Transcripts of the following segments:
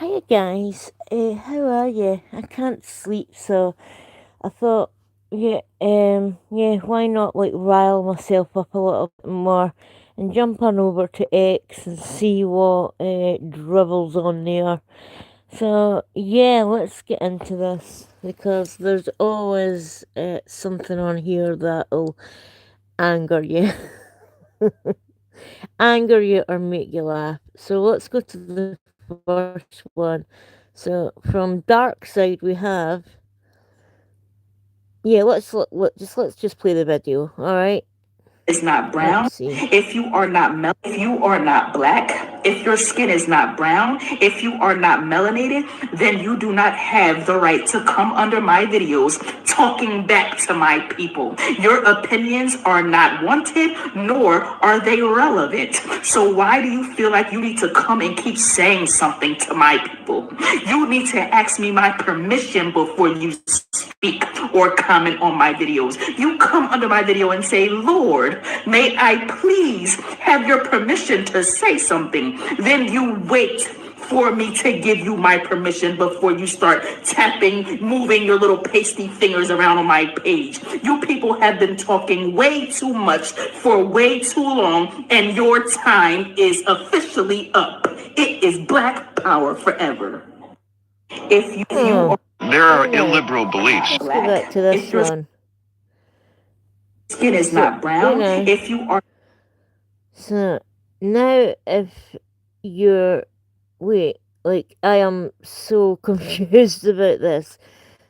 Hiya guys, how are you? I can't sleep, so I thought, yeah, why not like rile myself up a little bit more and jump on over to X and see what dribbles on there. So yeah, let's get into this because there's always something on here that'll anger you, anger you or make you laugh. So let's go to the first one. So from Dark Side we have. Yeah, let's just play the video. All right. Is not Let's brown, see. if you are not if you are not black, if your skin is not brown, if you are not melanated, then you do not have the right to come under my videos talking back to my people. Your opinions are not wanted, nor are they relevant. So why do you feel like you need to come and keep saying something to my people? You need to ask me my permission before you speak or comment on my videos. You come under my video and say, Lord, may I please have your permission to say something. Then you wait for me to give you my permission before you start tapping, moving your little pasty fingers around on my page. You people have been talking way too much for way too long, and your time is officially up. It is Black Power forever. If you Oh, are There are alright. illiberal beliefs. Let's go back Black, to if this your one. skin is So, not brown, if you are so now if you're, wait, like I am so confused about this.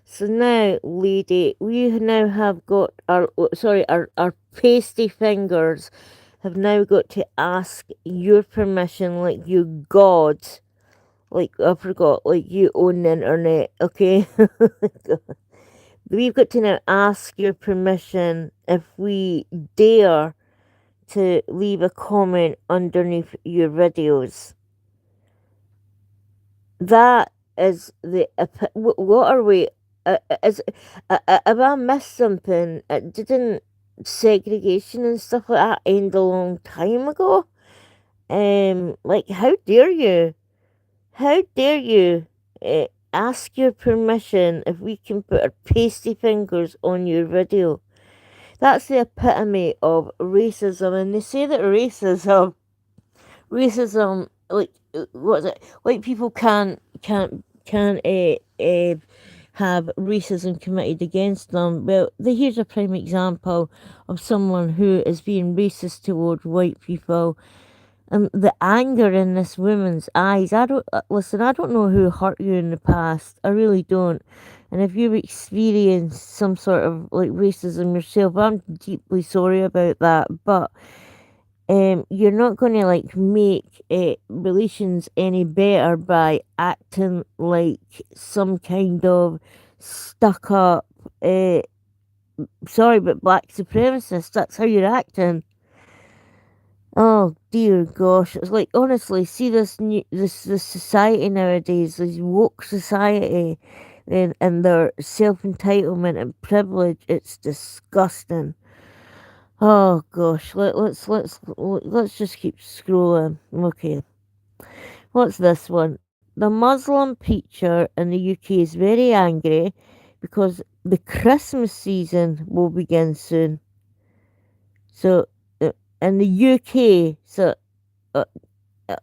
So now, lady, we now have got our pasty fingers have now got to ask your permission, like you God. Like I forgot, like you own the internet, okay? We've got to now ask your permission if we dare to leave a comment underneath your videos. That is the what are we? Is have I missed something? Didn't segregation and stuff like that end a long time ago? Like how dare you? How dare you? Ask your permission if we can put our pasty fingers on your video. That's the epitome of racism, and they say that racism, like what is it? White people can't have racism committed against them. Well, here's a prime example of someone who is being racist towards white people. The anger in this woman's eyes. I don't listen. I don't know who hurt you in the past. I really don't. And if you've experienced some sort of like racism yourself, I'm deeply sorry about that. But you're not going to like make relations any better by acting like some kind of stuck up. Uh, Sorry, but black supremacist. That's how you're acting. Oh dear gosh, it's like honestly, see this society nowadays, this woke society, and their self entitlement and privilege. It's disgusting. Oh gosh, let's just keep scrolling. Okay, what's this one? The Muslim preacher in the UK is very angry because the Christmas season will begin soon. So, in the UK, uh,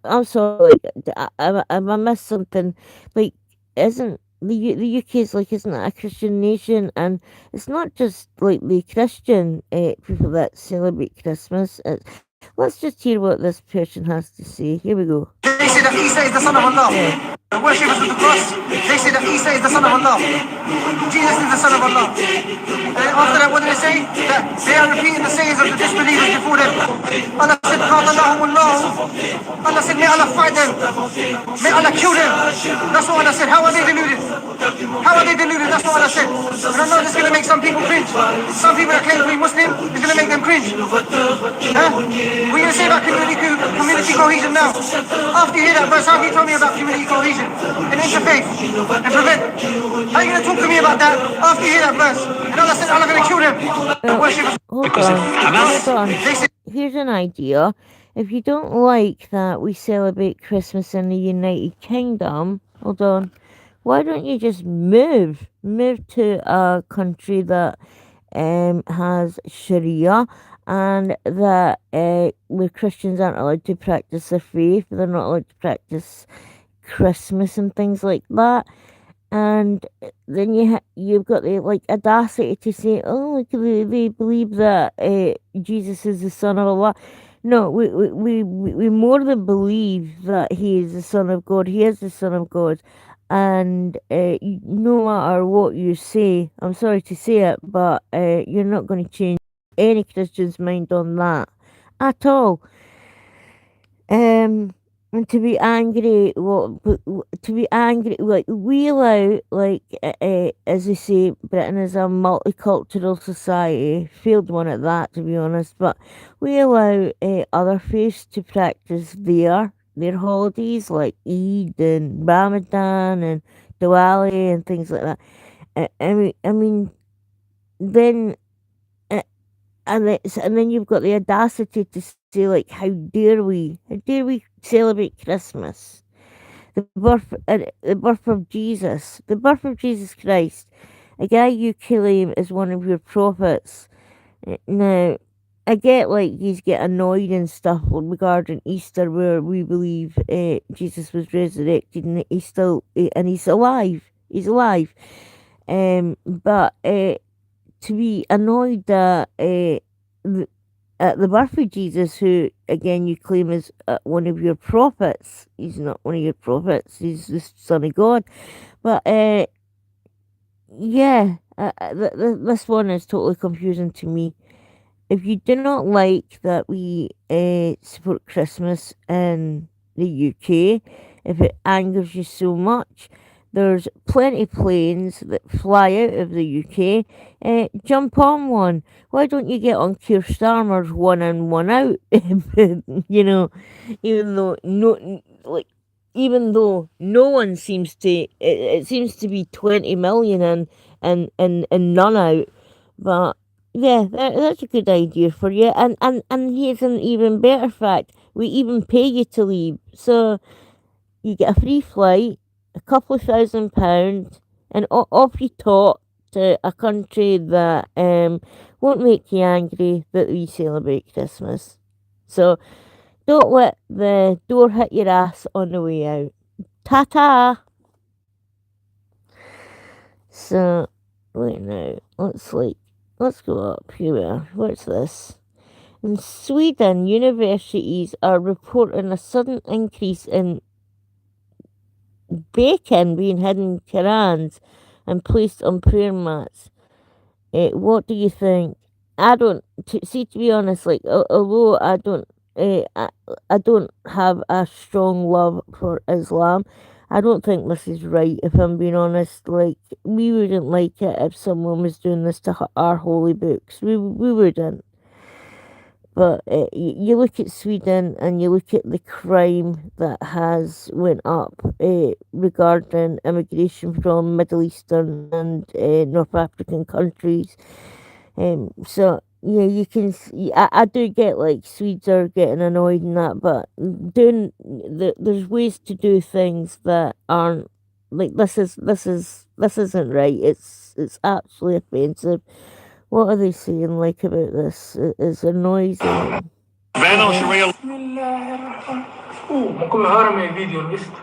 I'm sorry, like, I missed something. Like, isn't the UK is like isn't it a Christian nation? And it's not just like the Christian people that celebrate Christmas. Let's just hear what this person has to say. Here we go. They say that Isa is the son of Allah. Yeah. The worshippers of the cross, they say that Isa is the son of Allah. Jesus is the son of Allah. And after that, what do they say? That they are repeating the sayings of the disbelievers before them. Allah said, Allah. Allah said, may Allah fight them. May Allah kill them. That's what Allah said. How are they deluded? How are they deluded? That's what Allah said. And I know this is going to make some people cringe. Some people that claim to be Muslim is going to make them cringe. Huh? What are you going to say about community cohesion now? After you hear that verse, how can you tell me about community cohesion and interfaith and prevent? How are you going to talk to me about that after you hear that verse? And Allah said, Allah going to kill them. Hold on. Here's an idea. If you don't like that we celebrate Christmas in the United Kingdom, hold on. Why don't you just move to a country that has Sharia, and that where Christians aren't allowed to practice their faith, they're not allowed to practice Christmas and things like that. And then you've got the like audacity to say, "Oh, look, they believe that Jesus is the Son of Allah." No, we more than believe that he is the Son of God. He is the Son of God, and no matter what you say, I'm sorry to say it, but you're not going to change any Christian's mind on that at all. And to be angry, to be angry, like we allow, like as they say, Britain is a multicultural society, failed one at that, to be honest. But we allow other faiths to practice their holidays, like Eid and Ramadan and Diwali and things like that. I mean, then and then you've got the audacity to say like, how dare we celebrate Christmas, the birth of Jesus, the birth of Jesus Christ, a guy you claim is one of your prophets. Now, I get like you get annoyed and stuff regarding Easter, where we believe Jesus was resurrected and he's still and he's alive. He's alive. But to be annoyed that at the birth of Jesus, who again you claim is one of your prophets. He's not one of your prophets. He's the Son of God. But yeah, this one is totally confusing to me. If you do not like that we support Christmas in the UK, if it angers you so much, there's plenty of planes that fly out of the UK. Jump on one. Why don't you get on Keir Starmer's one in, one out? You know, even though like even though no one seems to, it seems to be 20 million in and none out, but yeah, that's a good idea for you. And here's an even better fact: we even pay you to leave, so you get a free flight, a couple of £1,000, and off you talk to a country that won't make you angry that we celebrate Christmas. So don't let the door hit your ass on the way out. Ta ta. So right now, let's go up here. What's this? In Sweden, universities are reporting a sudden increase in bacon being hidden in Qurans and placed on prayer mats. What do you think? I don't see. To be honest, like although I don't have a strong love for Islam, I don't think this is right. If I'm being honest, like we wouldn't like it if someone was doing this to our holy books. We wouldn't. But you look at Sweden and you look at the crime that has went up regarding immigration from Middle Eastern and North African countries. So yeah, you can. I do get like Swedes are getting annoyed in that, but there's ways to do things that aren't like this isn't right. It's absolutely offensive. What are they saying like about this? It's noisy. بسم الله الرحمن ممكن هرم الفيديو القسط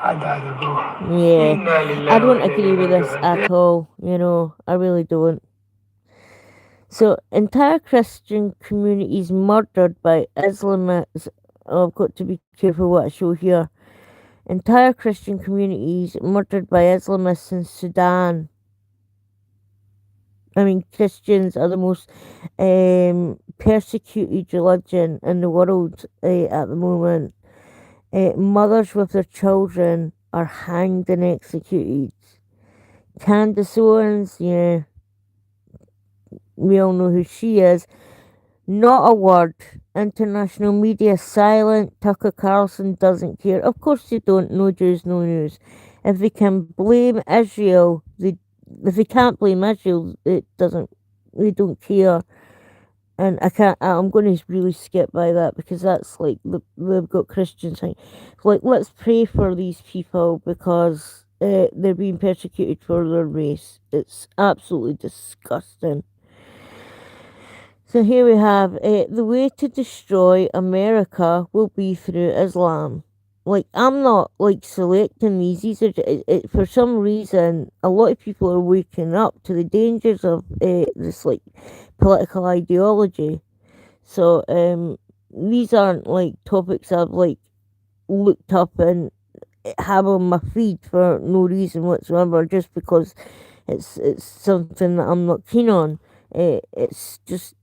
هذا بروح Yeah, إنا I لله don't وإنا agree إليه with this راجعون. at all. You know, I really don't. So, entire Christian communities murdered by Islamists. Oh, I've got to be careful what I show here. Entire Christian communities murdered by Islamists in Sudan. I mean, Christians are the most persecuted religion in the world at the moment. Mothers with their children are hanged and executed. Candace Owens, yeah, we all know who she is. Not a word. International media silent. Tucker Carlson doesn't care. Of course they don't. No Jews, no news. If they can blame Israel, if they can't blame Israel, it doesn't. They don't care. And I'm going to really skip by that because that's like they've got Christians saying, like, let's pray for these people because they're being persecuted for their race. It's absolutely disgusting. So here we have the way to destroy America will be through Islam. Like, I'm not like selecting these. These are for some reason a lot of people are waking up to the dangers of this like political ideology. So these aren't like topics I've like looked up and have on my feed for no reason whatsoever, just because it's something that I'm not keen on. It's just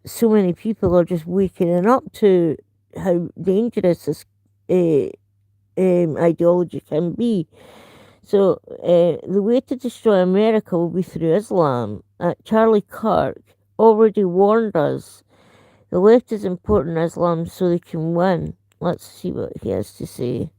so many people are just waking up to how dangerous this uh, ideology can be. So the way to destroy America will be through Islam. Charlie Kirk already warned us. The left is important in Islam so they can win. Let's see what he has to say.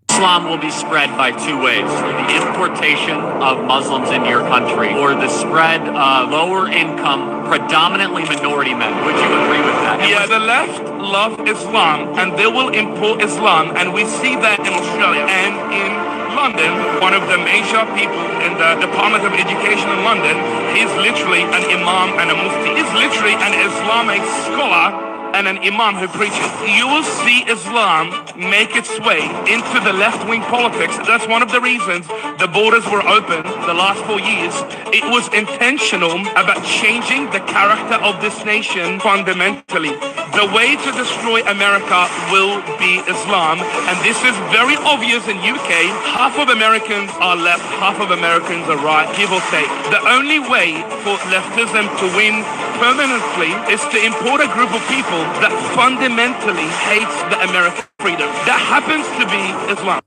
Islam will be spread by two ways: the importation of Muslims into your country, or the spread of lower income, predominantly minority men. Would you agree with that? Yeah, the left love Islam and they will import Islam, and we see that in Australia and in London. One of the major people in the Department of Education in London, he's literally an imam and a mufti. He's literally an Islamic scholar and an imam who preaches. You will see Islam make its way into the left-wing politics. That's one of the reasons the borders were open the last 4 years. It was intentional about changing the character of this nation fundamentally. The way to destroy America will be Islam, and this is very obvious in UK. Half of Americans are left, half of Americans are right, give or take. The only way for leftism to win permanently is to import a group of people that fundamentally hates the American freedom. That happens to be Islam.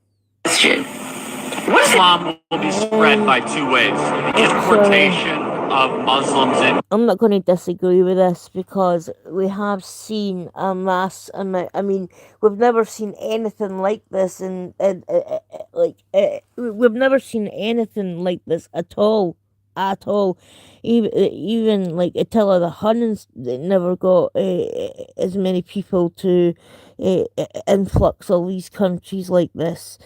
Islam will be spread by two ways: the importation of Muslims in. I'm not going to disagree with this because we have seen a mass amount. I mean, we've never seen anything like this, we've never seen anything like this at all. Even like Attila the Huns, they never got as many people to influx all these countries like this.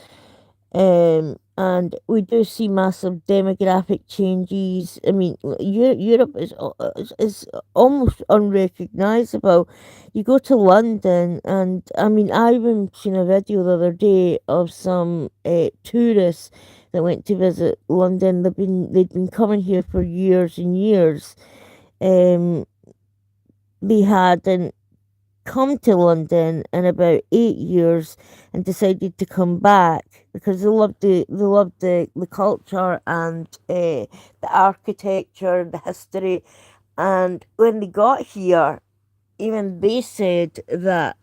And we do see massive demographic changes. I mean, Europe is almost unrecognizable. You go to London, and I mean, I even seen a video the other day of some tourists that went to visit London. They'd been coming here for years and years. They hadn't come to London in about 8 years and decided to come back because they loved the culture and the architecture, the history. And when they got here, even they said that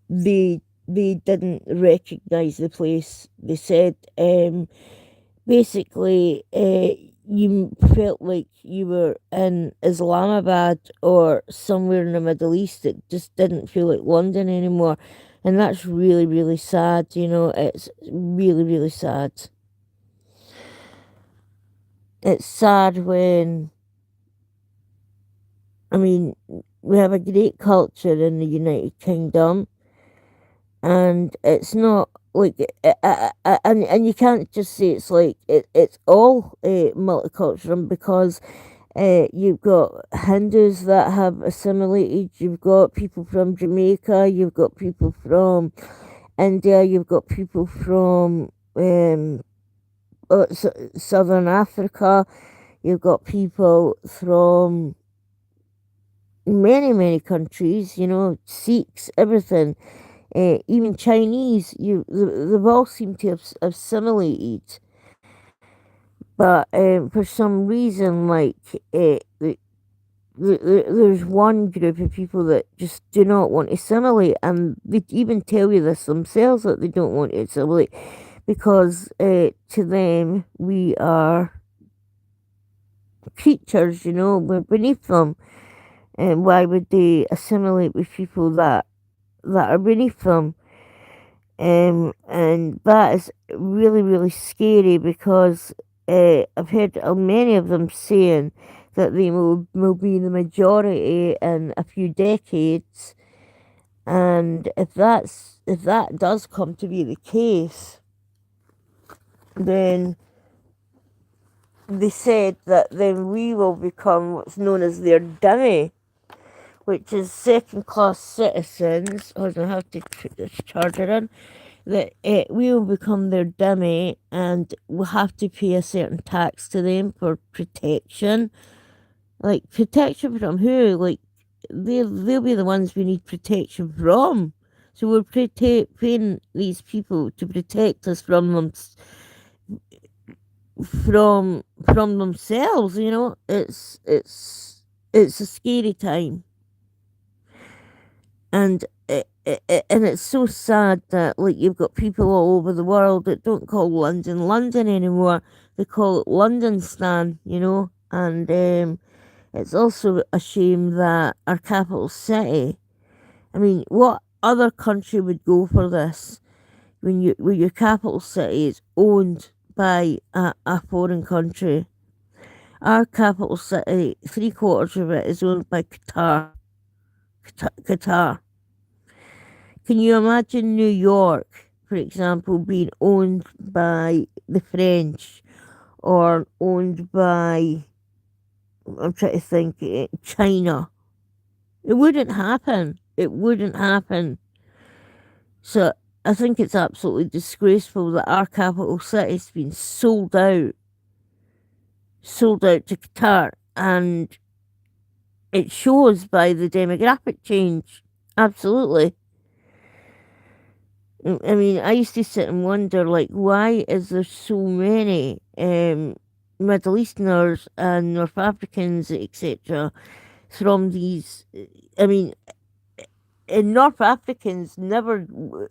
they didn't recognize the place. They said basically you felt like you were in Islamabad or somewhere in the Middle East. It just didn't feel like London anymore. And that's really, really sad, it's really, really sad. It's sad when, I mean, we have a great culture in the United Kingdom, and it's not like and you can't just say it's like it's all multicultural because you've got Hindus that have assimilated, you've got people from Jamaica, you've got people from India, you've got people from Southern Africa, you've got people from many countries, Sikhs, everything. Even Chinese, they've all seemed to have assimilated, but for some reason, like there's one group of people that just do not want to assimilate, and they even tell you this themselves that they don't want to assimilate because to them we are creatures, we're beneath them, and why would they assimilate with people that are beneath them? And that is really, really scary because I've heard many of them saying that they will be the majority in a few decades. And if that does come to be the case, then they said that then we will become what's known as their dummy, which is second class citizens. Hold on, I have to put this charger in. That we will become their dummy and we'll have to pay a certain tax to them for protection. Like, protection from who? Like, they'll be the ones we need protection from. So we're paying these people to protect us from them, from themselves. You know, it's a scary time, and and it's so sad that, like, you've got people all over the world that don't call London London anymore. They call it London Stan. You know, and it's also a shame that our capital city. I mean, what other country would go for this when your capital city is owned by a foreign country? Our capital city, 3/4 of it is owned by Qatar. Qatar. Can you imagine New York, for example, being owned by the French or owned by, I'm trying to think, China? It wouldn't happen. It wouldn't happen. So I think it's absolutely disgraceful that our capital city's been sold out to Qatar, and it shows by the demographic change. Absolutely. I mean, I used to sit and wonder, like, why is there so many Middle Easterners and North Africans, etc., from these? I mean, and North Africans never,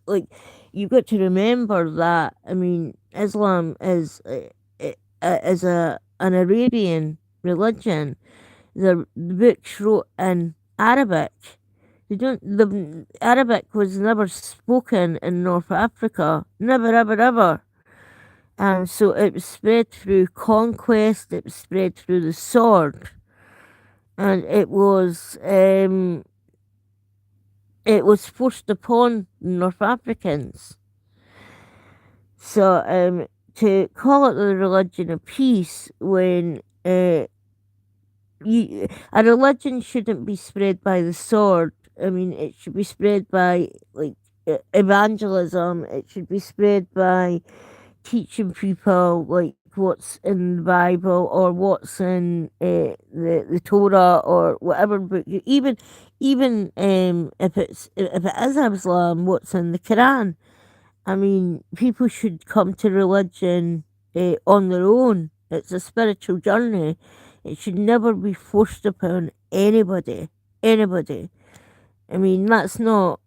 like, you've got to remember that. I mean, Islam is an Arabian religion. The books wrote in Arabic. The Arabic was never spoken in North Africa. Never, ever, ever. And so it was spread through conquest. It was spread through the sword, and it was forced upon North Africans. So to call it the religion of peace when a religion shouldn't be spread by the sword. I mean, it should be spread by, like, evangelism. It should be spread by teaching people, like, what's in the Bible or what's in the Torah or whatever book. Even if it is Islam, what's in the Quran. I mean, people should come to religion on their own. It's a spiritual journey. It should never be forced upon anybody. Anybody. I mean, that's not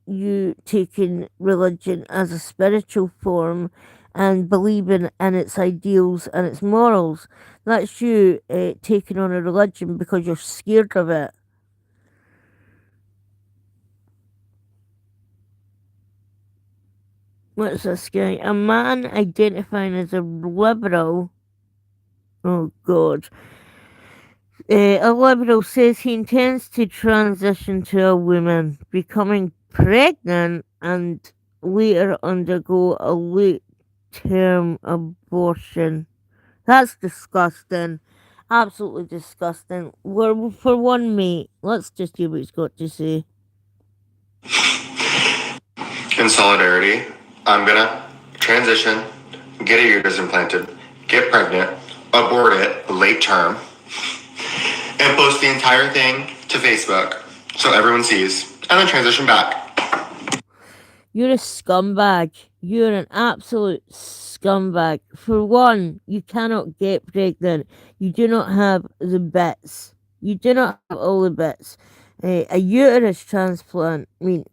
you taking religion as a spiritual form and believing in its ideals and its morals. That's you taking on a religion because you're scared of it. What's this guy? A man identifying as a liberal. Oh, God. A liberal says he intends to transition to a woman, becoming pregnant and later undergo a late-term abortion. That's disgusting. Absolutely disgusting. We're for one, mate. Let's just hear what he's got to say. In solidarity, I'm gonna transition, get a uterus implanted, get pregnant, abort it late term, and post the entire thing to Facebook so everyone sees, and then transition back. You're a scumbag. You're an absolute scumbag. For one, you cannot get pregnant. You do not have the bits. You do not have all the bits. A uterus transplant. I mean,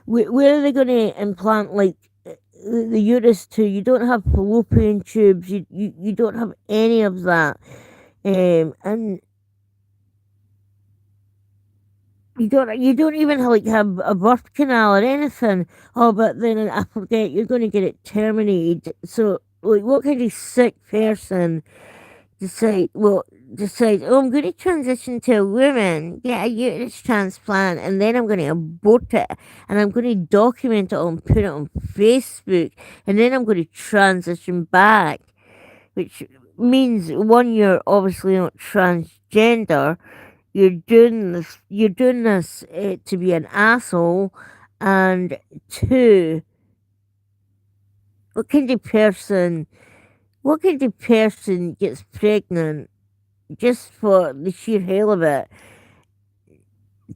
where are they going to implant, like, the uterus to? You don't have fallopian tubes. You don't have any of that. And you don't even have a birth canal or anything. Oh, but then I forget, you're going to get it terminated. So, like, what kind of sick person decide, oh, I'm going to transition to a woman, get a uterus transplant, and then I'm going to abort it, and I'm going to document it all and put it on Facebook, and then I'm going to transition back, which means one, you're obviously not transgender. You're doing this to be an asshole, and two, what kind of person, what kind of person gets pregnant just for the sheer hell of it,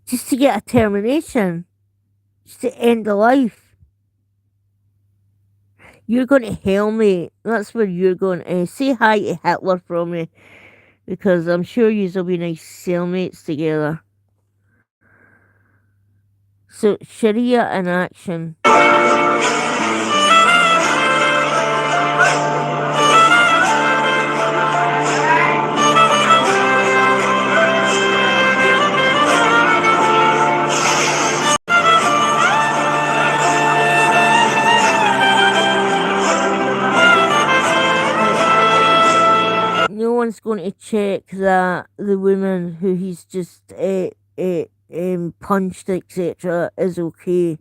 just to get a termination, just to end the life? You're going to hell, mate. That's where you're going. Say hi to Hitler from me, because I'm sure you'll be nice cellmates together. So, Sharia in action. No one's going to check that the woman who he's just punched, etc., is okay.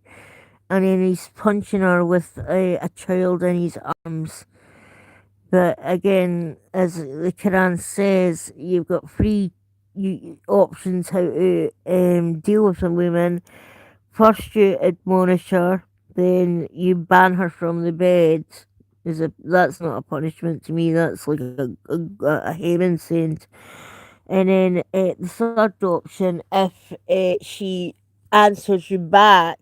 And then he's punching her with a child in his arms. But again, as the Quran says, you've got options how to deal with a woman. First, you admonish her, then you ban her from the bed. That's not a punishment to me. That's like a heaven sent. And then the third option, if she answers you back,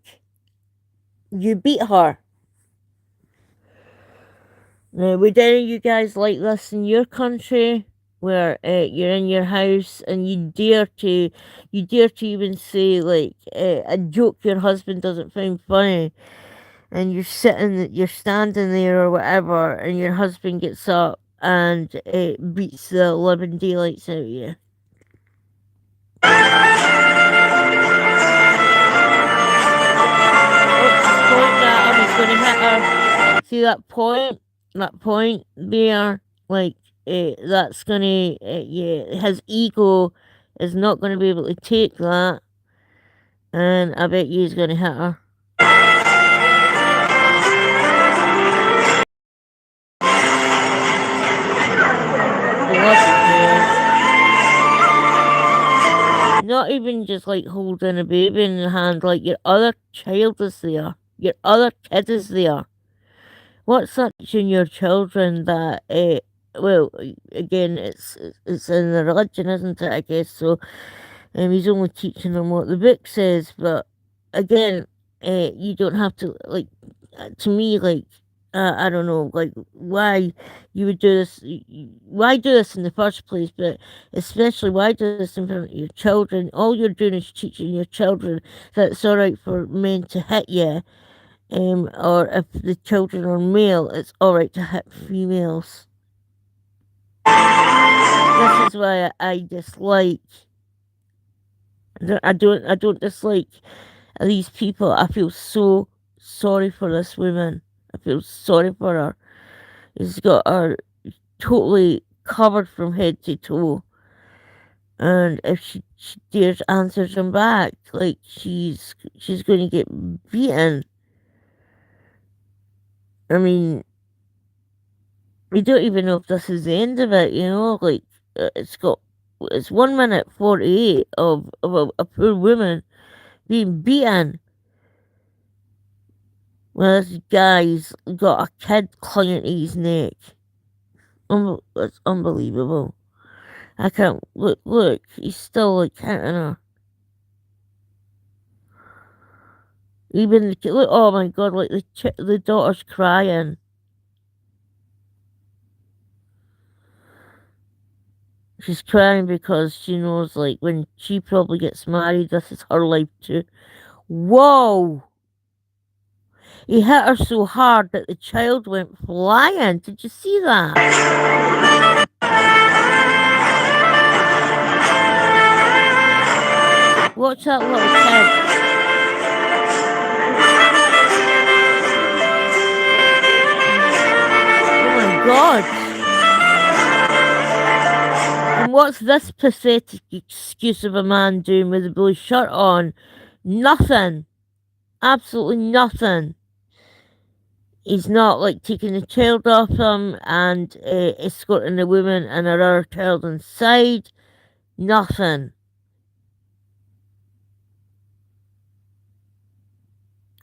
you beat her. Now, would any of you guys like this in your country, where you're in your house and you dare to even say like a joke your husband doesn't find funny, and you're standing there or whatever, and your husband gets up and beats the living daylights out of you? Oh, she's pointing at him. He's going to hit her. See that point? That point there? Like, that's going to, yeah, his ego is not going to be able to take that. And I bet you he's going to hit her. Bloody hell. Not even just like holding a baby in your hand, like your other child is there. Your other kid is there. What's that teaching your children that, well, again, it's in the religion, isn't it, I guess, so he's only teaching them what the book says, but again, you don't have to, like, to me, like, I don't know, like, why you would do this, why do this in the first place, but especially why do this in front of your children? All you're doing is teaching your children that it's alright for men to hit you, or if the children are male, it's alright to hit females. This is why I dislike. I don't dislike these people. I feel so sorry for this woman. I feel sorry for her. She's got her totally covered from head to toe. And if she dares answers him back, like she's going to get beaten. I mean, we don't even know if this is the end of it, you know? Like, it's 1 minute 48 of a poor woman being beaten. Well, this guy's got a kid clinging to his neck. It's unbelievable. I can't look. He's still like hitting her. Even look. Oh my god! Like the daughter's crying. She's crying because she knows, like, when she probably gets married, this is her life too. Whoa! He hit her so hard that the child went flying. Did you see that? Watch that little kid. Oh my god. And what's this pathetic excuse of a man doing with a blue shirt on? Nothing. Absolutely nothing. He's not like taking the child off him and escorting the woman and her other child inside. Nothing.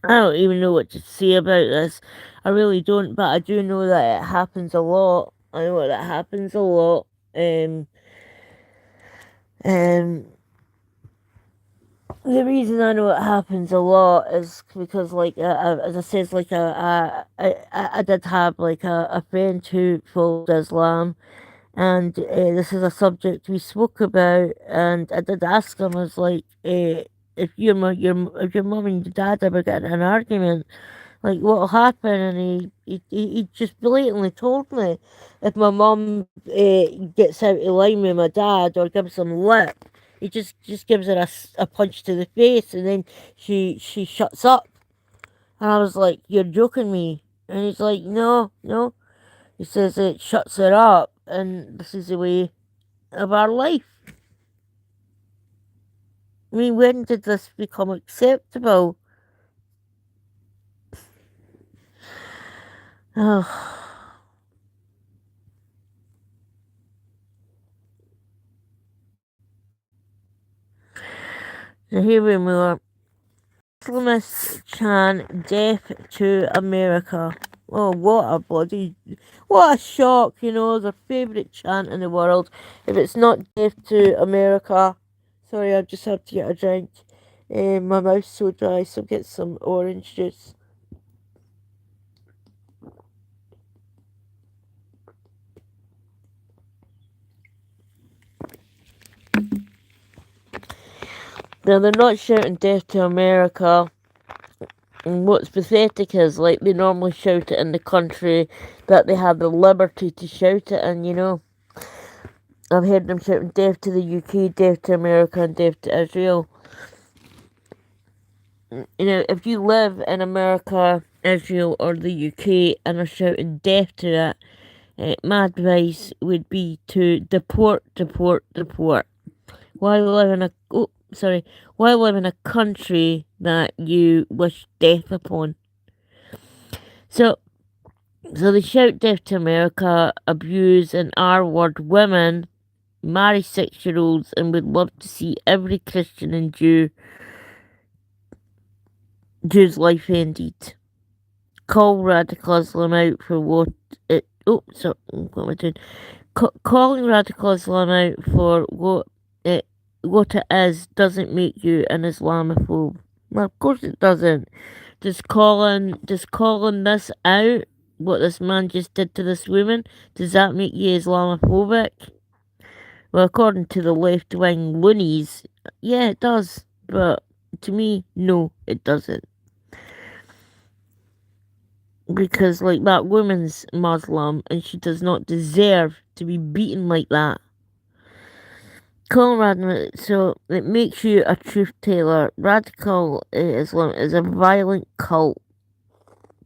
I don't even know what to say about this. I really don't, but I do know that it happens a lot. I know that it happens a lot. Um, the reason I know it happens a lot is because, like, as I said, like, I did have like a friend who followed Islam, and this is a subject we spoke about, and I did ask him, I was like, if if your mum and your dad ever get in an argument, like what'll happen? And he just blatantly told me, if my mum gets out of line with my dad or gives him lip, he just gives her a punch to the face, and then she shuts up. And I was like, you're joking me? And he's like, no. He says it shuts her up, and this is the way of our life. I mean, when did this become acceptable? Oh. So here we are. Islamists chant death to America. Oh, what a shock, their favourite chant in the world. If it's not death to America, sorry, I just have to get a drink. My mouth's so dry, so get some orange juice. Now, they're not shouting death to America. And what's pathetic is, like, they normally shout it in the country that they have the liberty to shout it in, I've heard them shouting death to the UK, death to America, and death to Israel. If you live in America, Israel, or the UK and are shouting death to it, my advice would be to deport. Why live in a country that you wish death upon? So they shout death to America, abuse and R-word women, marry 6-year-olds, and would love to see every Christian and Jew's life ended. Call radical Islam out for what it. Oh, sorry, what am I doing? Calling radical Islam out for what it is doesn't make you an Islamophobe. Well, of course it doesn't. Does calling this out, what this man just did to this woman, does that make you Islamophobic? Well, according to the left-wing loonies, yeah, it does. But to me, no, it doesn't. Because, like, that woman's Muslim, and she does not deserve to be beaten like that. So it makes you a truth teller. Radical Islam is a violent cult.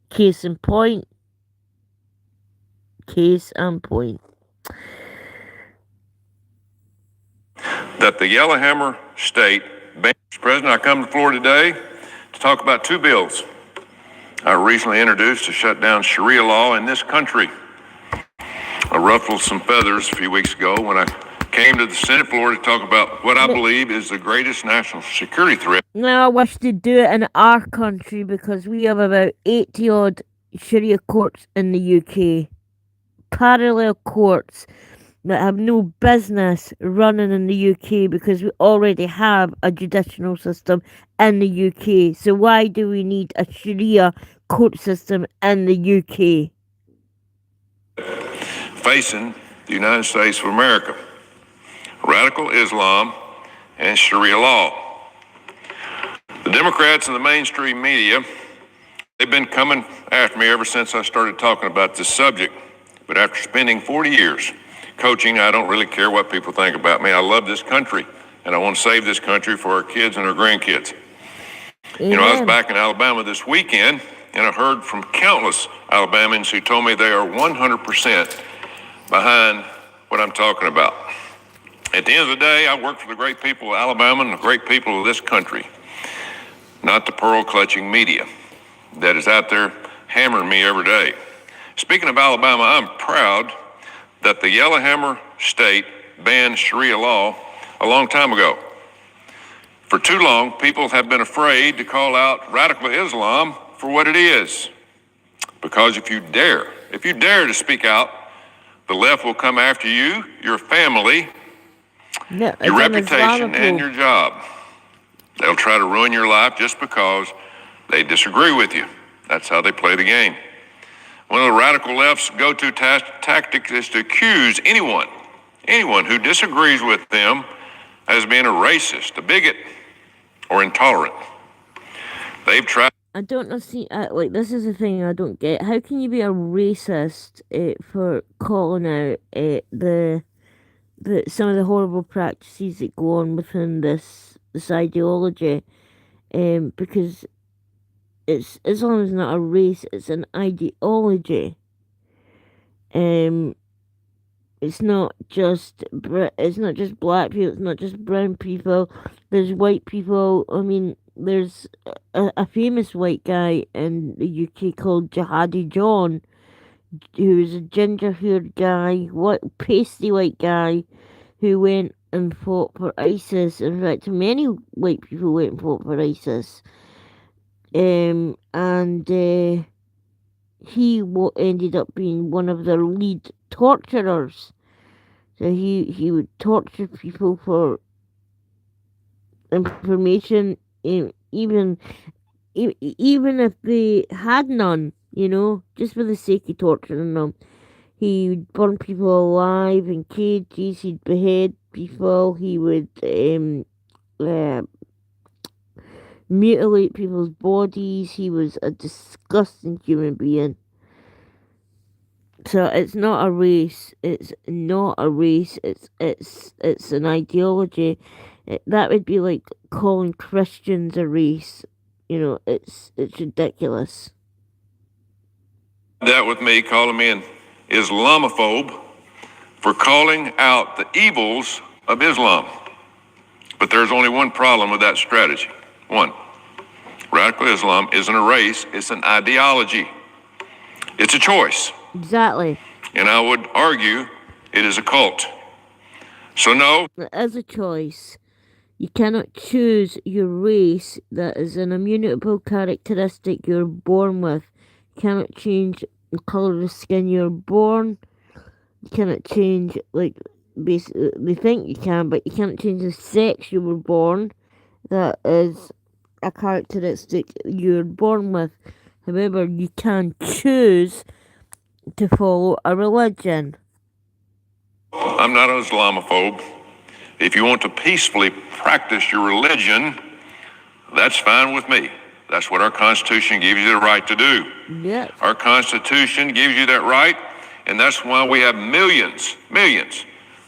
Case in point. That the Yellowhammer State bans President. I come to Florida today to talk about two bills I recently introduced to shut down Sharia law in this country. I ruffled some feathers a few weeks ago when I came to the Senate floor to talk about what I believe is the greatest national security threat. Now I wish to do it in our country because we have about 80 odd Sharia courts in the UK. Parallel courts that have no business running in the UK because we already have a judicial system in the UK. So why do we need a Sharia court system in the UK? Facing the United States of America. Radical Islam and Sharia law. The Democrats and the mainstream media, they've been coming after me ever since I started talking about this subject. But after spending 40 years coaching, I don't really care what people think about me. I love this country, and I want to save this country for our kids and our grandkids. Amen. I was back in Alabama this weekend, and I heard from countless Alabamians who told me they are 100% behind what I'm talking about. At the end of the day, I work for the great people of Alabama and the great people of this country, not the pearl-clutching media that is out there hammering me every day. Speaking of Alabama, I'm proud that the Yellowhammer State banned Sharia law a long time ago. For too long, people have been afraid to call out radical Islam for what it is. Because if you dare to speak out, the left will come after you, your family, your reputation, and your job. They'll try to ruin your life just because they disagree with you. That's how they play the game. One of the radical left's go-to tactics is to accuse anyone who disagrees with them as being a racist, a bigot, or intolerant. They've tried. I don't know. See, like this is the thing I don't get. How can you be a racist for calling out the some of the horrible practices that go on within this ideology? Because Islam is not a race; it's an ideology. It's not just black people. It's not just brown people. There's white people. I mean, there's a famous white guy in the UK called Jihadi John, who's a ginger-haired guy, pasty white guy, who went and fought for ISIS. In fact, many white people went and fought for ISIS. And he ended up being one of their lead torturers. So he would torture people for information, even if they had none, just for the sake of torturing them. He would burn people alive in cages. He'd behead people. He would mutilate people's bodies. He was a disgusting human being. So it's not a race. It's not a race. It's an ideology. That would be like calling Christians a race. It's ridiculous. That with me, calling me an Islamophobe for calling out the evils of Islam. But there's only one problem with that strategy. One, radical Islam isn't a race, it's an ideology. It's a choice. Exactly. And I would argue it is a cult. So no. As a choice, you cannot choose your race. That is an immutable characteristic you're born with. You cannot change the color of the skin you're born. You cannot change, basically, they think you can, but you cannot change the sex you were born. That is a characteristic you're born with. However, you can choose to follow a religion. I'm not an Islamophobe. If you want to peacefully practice your religion, that's fine with me. That's what our Constitution gives you the right to do. Yes. Our Constitution gives you that right, and that's why we have millions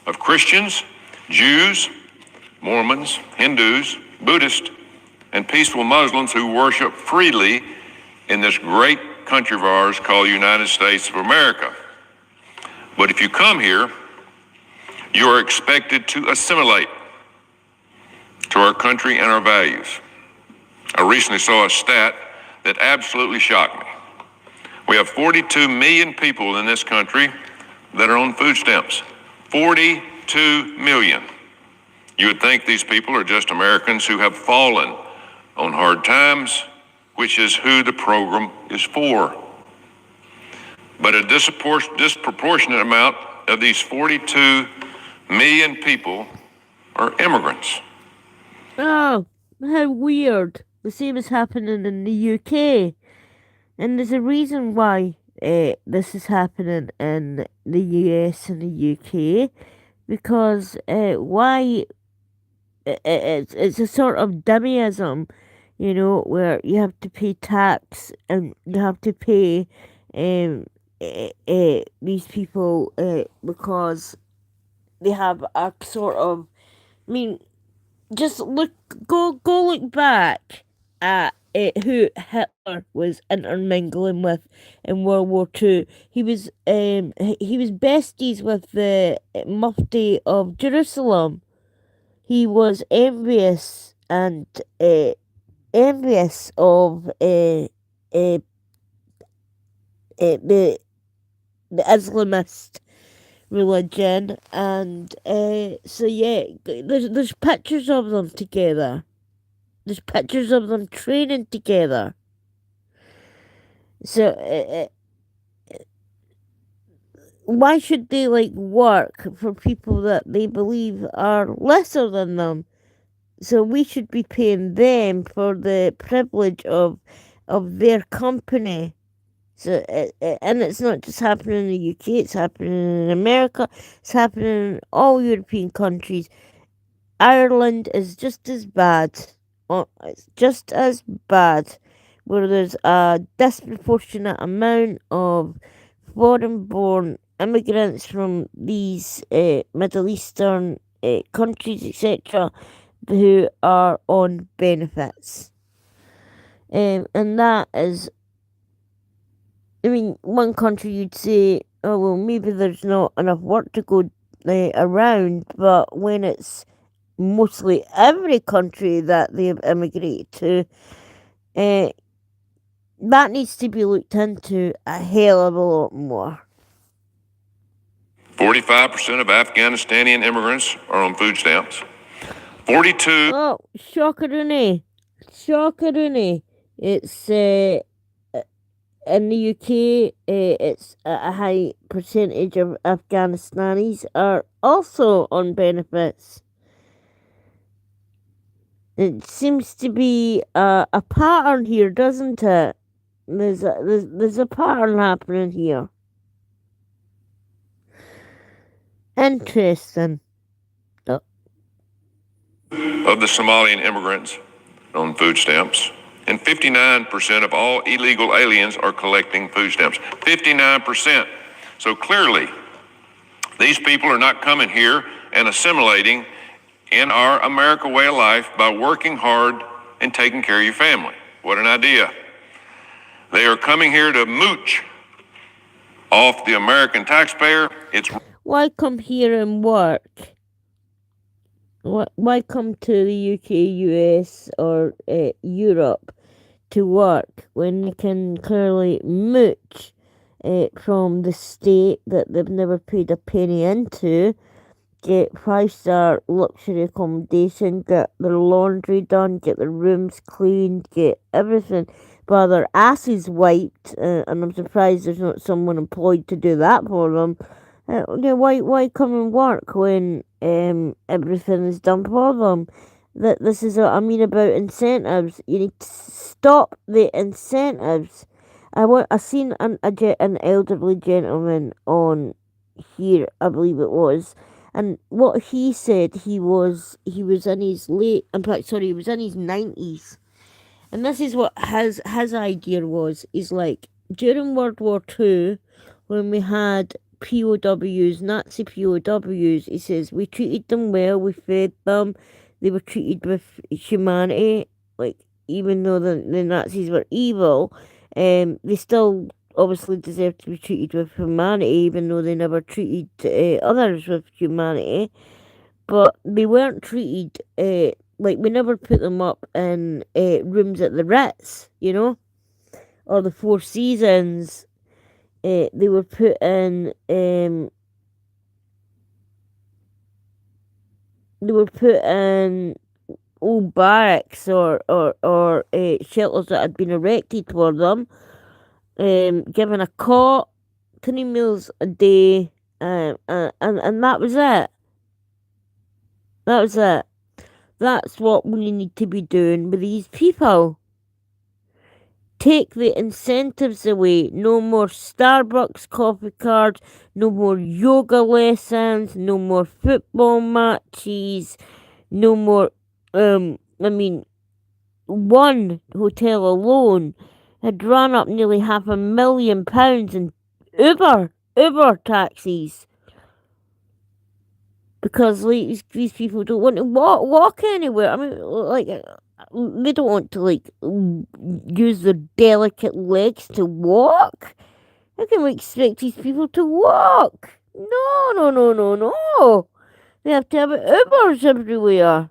of Christians, Jews, Mormons, Hindus, Buddhists, and peaceful Muslims who worship freely in this great country of ours called the United States of America. But if you come here, you are expected to assimilate to our country and our values. I recently saw a stat that absolutely shocked me. We have 42 million people in this country that are on food stamps. 42 million. You would think these people are just Americans who have fallen on hard times, which is who the program is for. But a disproportionate amount of these 42 million people are immigrants. Oh, how weird. The same is happening in the UK. And there's a reason why this is happening in the US and the UK. Because why it's a sort of dummyism, where you have to pay tax and you have to pay these people because they have a sort of, just go look back at who Hitler was intermingling with in World War Two. He was besties with the Mufti of Jerusalem. He was envious of the Islamist religion, and so yeah, there's pictures of them together. There's pictures of them training together. So why should they work for people that they believe are lesser than them? So we should be paying them for the privilege of their company. So and it's not just happening in the UK. It's happening in America. It's happening in all European countries. Ireland is just as bad. It's just as bad, where there's a disproportionate amount of foreign-born immigrants from these Middle Eastern countries, etc., who are on benefits. And that is, I mean, one country you'd say, oh, well, maybe there's not enough work to go around, but when it's mostly every country that they've immigrated to, that needs to be looked into a hell of a lot more. 45% of Afghanistani immigrants are on food stamps. 42. Oh, shockeroonie. It's in the UK, it's a high percentage of Afghanistanis are also on benefits. It seems to be a pattern here, doesn't it? There's a pattern happening here. Interesting. Of the Somalian immigrants on food stamps, and 59% of all illegal aliens are collecting food stamps. 59%. So clearly, these people are not coming here and assimilating in our America way of life by working hard and taking care of your family. What an idea. They are coming here to mooch off the American taxpayer. Why come here and work? Why come to the UK, US, or Europe to work when they can clearly mooch from the state that they've never paid a penny into, get 5-star luxury accommodation, get their laundry done, get their rooms cleaned, get everything by their asses wiped, and I'm surprised there's not someone employed to do that for them. Why come and work when everything is done for them? This is what I mean about incentives. You need to stop the incentives. I seen an elderly gentleman on here, I believe it was, and what he said, he was in his late, in fact, sorry, he was in his 90s, and this is what his idea was. Is like during World War Two, when we had POWs, Nazi POWs, he says we treated them well, we fed them, they were treated with humanity, like even though the Nazis were evil, they still obviously deserve to be treated with humanity, even though they never treated others with humanity. But they weren't treated like, we never put them up in rooms at the Ritz, or the Four Seasons. They were put in old barracks or shelters that had been erected for them, given a cot, 3 meals a day, and that was it. That was it. That's what we need to be doing with these people. Take the incentives away. No more Starbucks coffee cards, no more yoga lessons, no more football matches, no more, one hotel alone had run up nearly £500,000 in Uber taxis. Because these people don't want to walk anywhere. I mean, like, they don't want to like use their delicate legs to walk. How can we expect these people to walk? No, no, no, no, no. They have to have Ubers everywhere.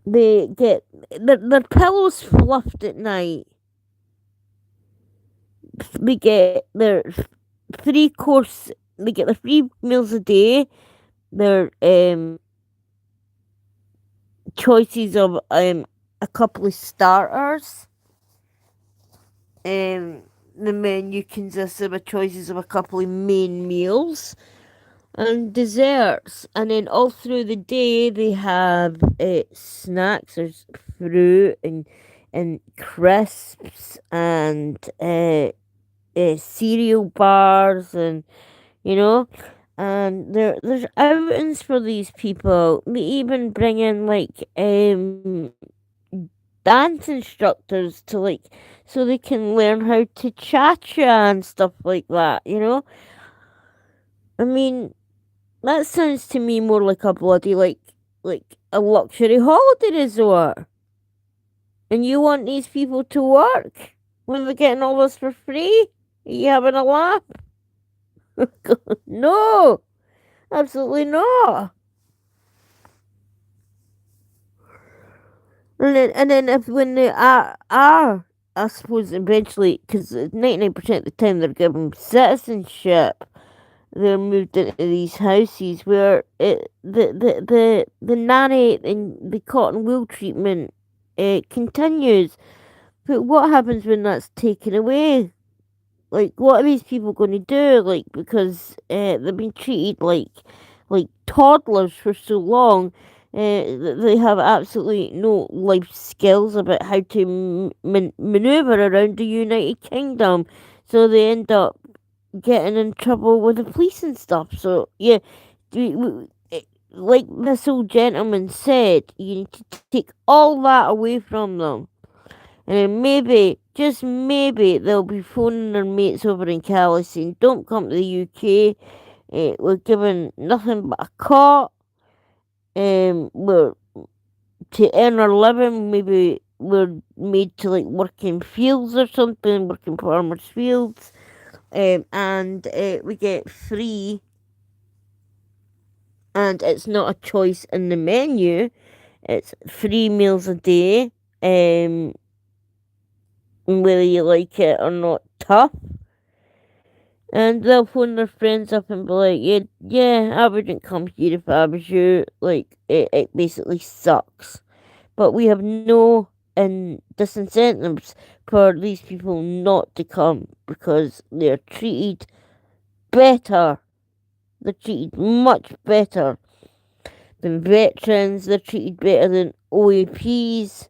They get their pillows fluffed at night. They get their 3 course. They get their 3 meals a day. Their choices of a couple of starters. The menu consists of a choices of a couple of main meals and desserts, and then all through the day they have snacks. There's fruit and crisps and cereal bars, and you know, and there's outings for these people. They even bring in like dance instructors to like so they can learn how to cha-cha and stuff like that, you know? I mean, that sounds to me more like a bloody like a luxury holiday resort. And you want these people to work when they're getting all this for free? Are you having a laugh? No, absolutely not. And then if when they are I suppose eventually, because 99% of the time they're given citizenship, they're moved into these houses where the nanny and the cotton wool treatment continues. But what happens when that's taken away? Like, what are these people going to do? Like, because they've been treated like toddlers for so long, they have absolutely no life skills about how to maneuver around the United Kingdom. So they end up getting in trouble with the police and stuff. So yeah, like this old gentleman said, you need to take all that away from them. And then maybe, just maybe, they'll be phoning their mates over in Cali saying, don't come to the UK. We're given nothing but a cot. We're to earn our living. Maybe we're made to like work in fields or something, work in farmers' fields. And we get free. And it's not a choice in the menu. It's 3 meals a day. Whether you like it or not, tough. And they'll phone their friends up and be like, yeah, I wouldn't come here if I was you. Like, it basically sucks. But we have no disincentives for these people not to come because they're treated better. They're treated much better than veterans. They're treated better than OAPs.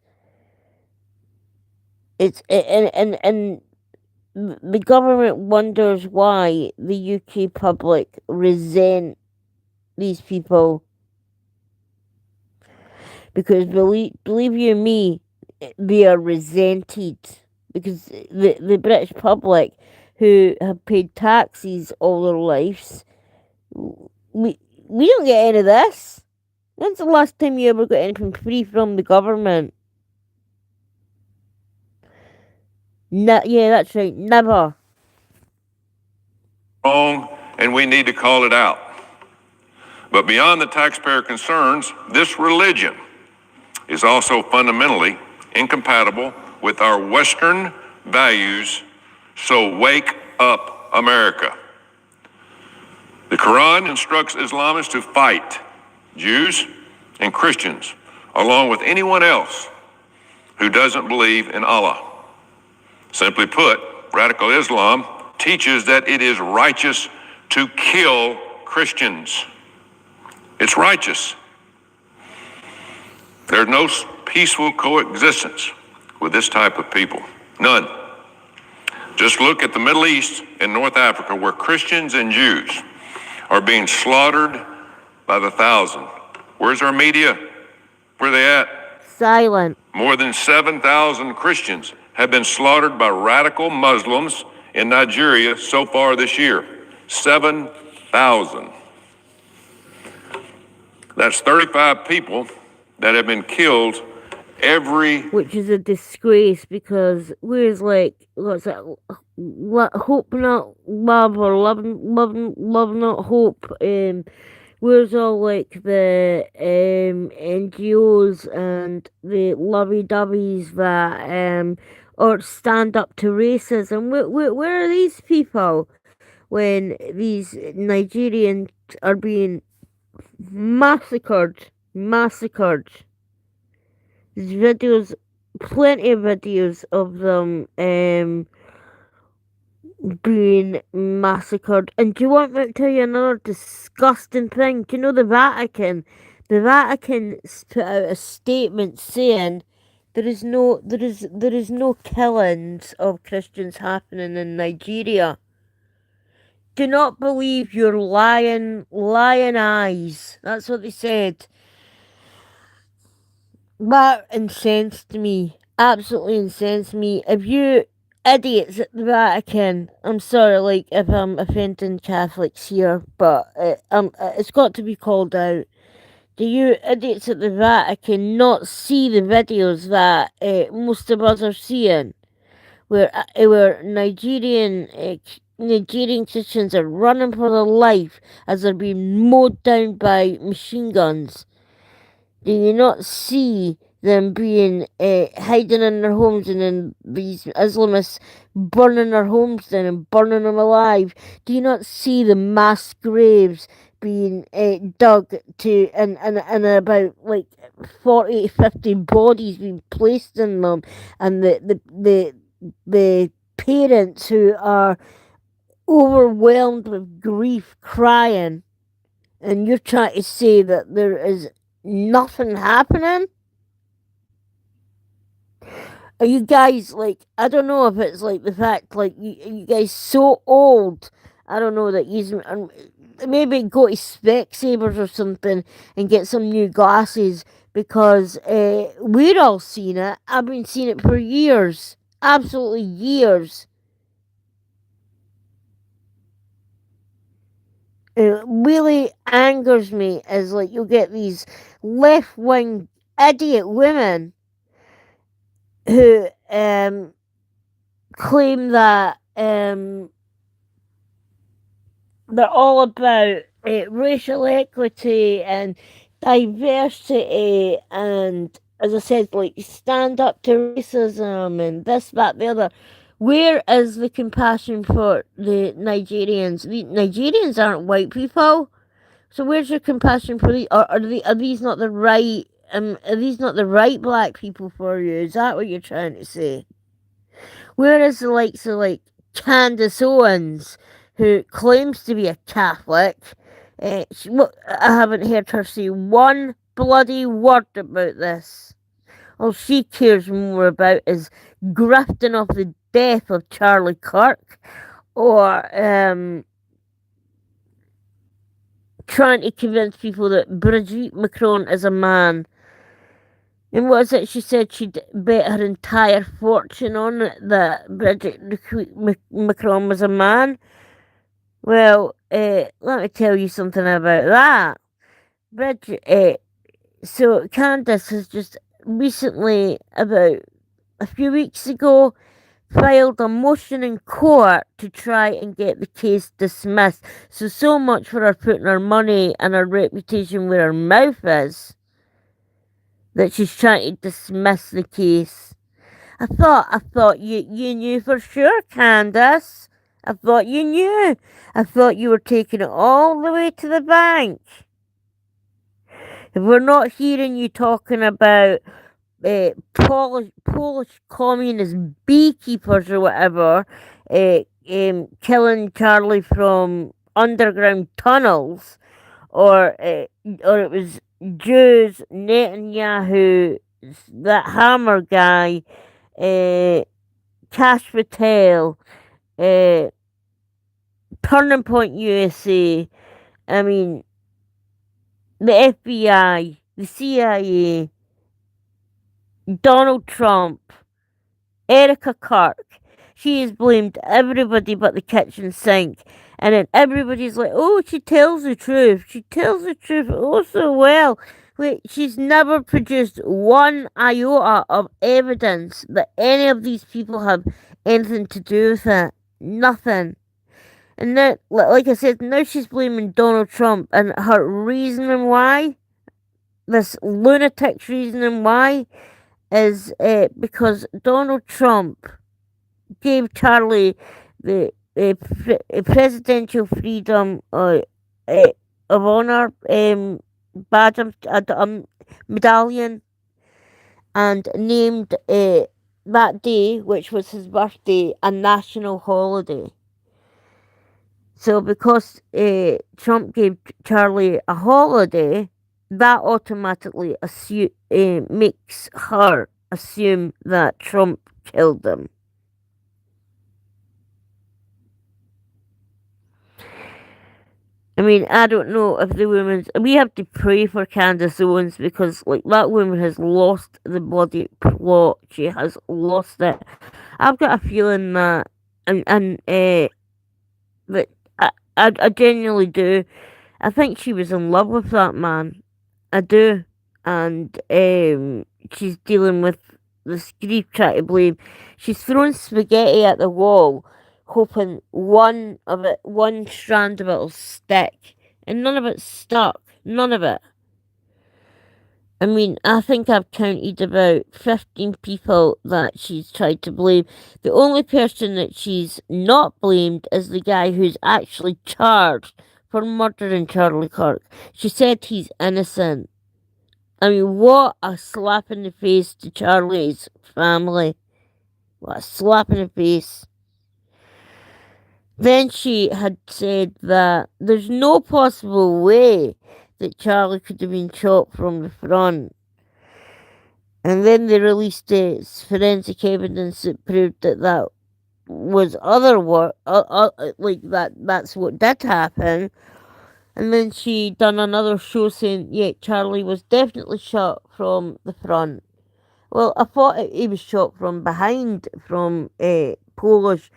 And the government wonders why the UK public resent these people. Because believe you me, they are resented. Because the British public, who have paid taxes all their lives, we don't get any of this. When's the last time you ever got anything free from the government? Yeah, that's right, never. Wrong, and we need to call it out. But beyond the taxpayer concerns, this religion is also fundamentally incompatible with our Western values. So wake up, America. The Quran instructs Islamists to fight Jews and Christians, along with anyone else who doesn't believe in Allah. Simply put, radical Islam teaches that it is righteous to kill Christians. It's righteous. There's no peaceful coexistence with this type of people. None. Just look at the Middle East and North Africa, where Christians and Jews are being slaughtered by the thousand. Where's our media? Where are they at? Silent. More than 7,000 Christians have been slaughtered by radical Muslims in Nigeria so far this year. 7,000. That's 35 people that have been killed every which is a disgrace because where's like what's that? Hope not love or love not hope. Where's all like the NGOs and the lovey dovey's that or stand up to racism? Where are these people when these Nigerians are being massacred? Massacred. There's videos, plenty of videos of them being massacred. And do you want me to tell you another disgusting thing? Do you know the Vatican? The Vatican put out a statement saying there is no killings of Christians happening in Nigeria. Do not believe your lying eyes. That's what they said. That incensed me. Absolutely incensed me. If you idiots at the Vatican, I'm sorry, like, if I'm offending Catholics here, but it's got to be called out. Do you idiots at the Vatican not see the videos that most of us are seeing? Where Nigerian Christians are running for their life as they're being mowed down by machine guns. Do you not see them being hiding in their homes and then these Islamists burning their homes down and burning them alive? Do you not see the mass graves being dug to and about like 40 to 50 bodies being placed in them, and the parents who are overwhelmed with grief crying, and you're trying to say that there is nothing happening? Are you guys like, I don't know if it's like the fact like you guys so old, I don't know, that you maybe go to Specsavers or something and get some new glasses, because we're all seeing it. I've been seeing it for years, absolutely years. It really angers me as like you'll get these left wing idiot women who claim that they're all about racial equity and diversity, and as I said, like, stand up to racism and this, that, the other. Where is the compassion for the Nigerians? The Nigerians aren't white people, so where's your compassion for the? Are these not the right? Are these not the right black people for you? Is that what you're trying to say? Where is the likes of like Candace Owens, who claims to be a Catholic? I haven't heard her say one bloody word about this. All she cares more about is grafting off the death of Charlie Kirk, or trying to convince people that Brigitte Macron is a man. And what is it? She said she'd bet her entire fortune on it that Brigitte Macron was a man. Well, let me tell you something about that. Bridget, so Candace has just recently, about a few weeks ago, filed a motion in court to try and get the case dismissed. So much for her putting her money and her reputation where her mouth is, that she's trying to dismiss the case. I thought you knew for sure, Candace. I thought you knew. I thought you were taking it all the way to the bank. If we're not hearing you talking about Polish communist beekeepers or whatever, killing Charlie from underground tunnels, or it was Jews, Netanyahu, that Hammer guy, Cash Patel, Turning Point USA, I mean, the FBI, the CIA, Donald Trump, Erica Kirk. She has blamed everybody but the kitchen sink. And then everybody's like, oh, she tells the truth. She tells the truth oh so well. Wait, she's never produced one iota of evidence that any of these people have anything to do with it. Nothing. And now, like I said, now she's blaming Donald Trump, and her reasoning why, this lunatic's reasoning why, is because Donald Trump gave Charlie the presidential freedom uh, of honor badge medallion, and named that day, which was his birthday, a national holiday. So because Trump gave Charlie a holiday, that automatically makes her assume that Trump killed him. I mean, I don't know if the woman's. We have to pray for Candace Owens, because, like, that woman has lost the bloody plot. She has lost it. I've got a feeling that, that I genuinely do. I think she was in love with that man. I do. And she's dealing with this grief, trying to blame. She's throwing spaghetti at the wall, hoping one strand of it will stick. And none of it stuck. None of it. I mean, I think I've counted about 15 people that she's tried to blame. The only person that she's not blamed is the guy who's actually charged for murdering Charlie Kirk. She said he's innocent. I mean, what a slap in the face to Charlie's family. What a slap in the face. Then she had said that there's no possible way that Charlie could have been shot from the front. And then they released forensic evidence that proved that that was like that's what did happen. And then she done another show saying, yeah, Charlie was definitely shot from the front. Well, I thought he was shot from behind, from Polish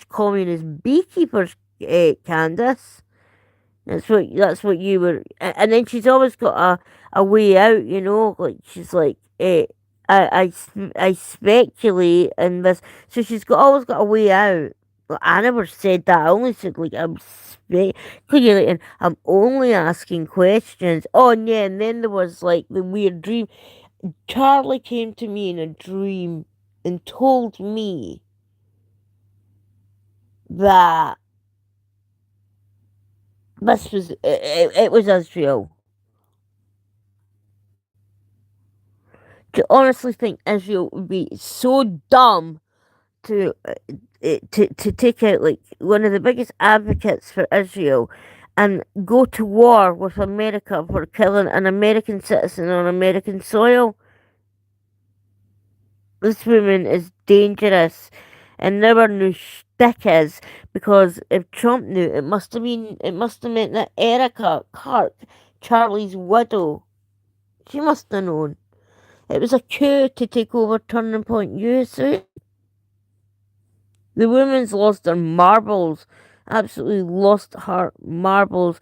communist beekeepers, Candace. That's what you were, and then she's always got a way out, like she's like, I speculate in this, so she's always got a way out. Well, I never said that. I only said, like, I'm speculating. I'm only asking questions. Oh, and yeah, and then there was, like, the weird dream. Charlie came to me in a dream and told me that this was it was Israel. To honestly think Israel would be so dumb to to take out, like, one of the biggest advocates for Israel and go to war with America for killing an American citizen on American soil. This woman is dangerous, and never knew shtick is, because if Trump knew, it must have meant that Erica Kirk, Charlie's widow, she must have known. It was a coup to take over Turning Point USA. The woman's lost her marbles, absolutely lost her marbles,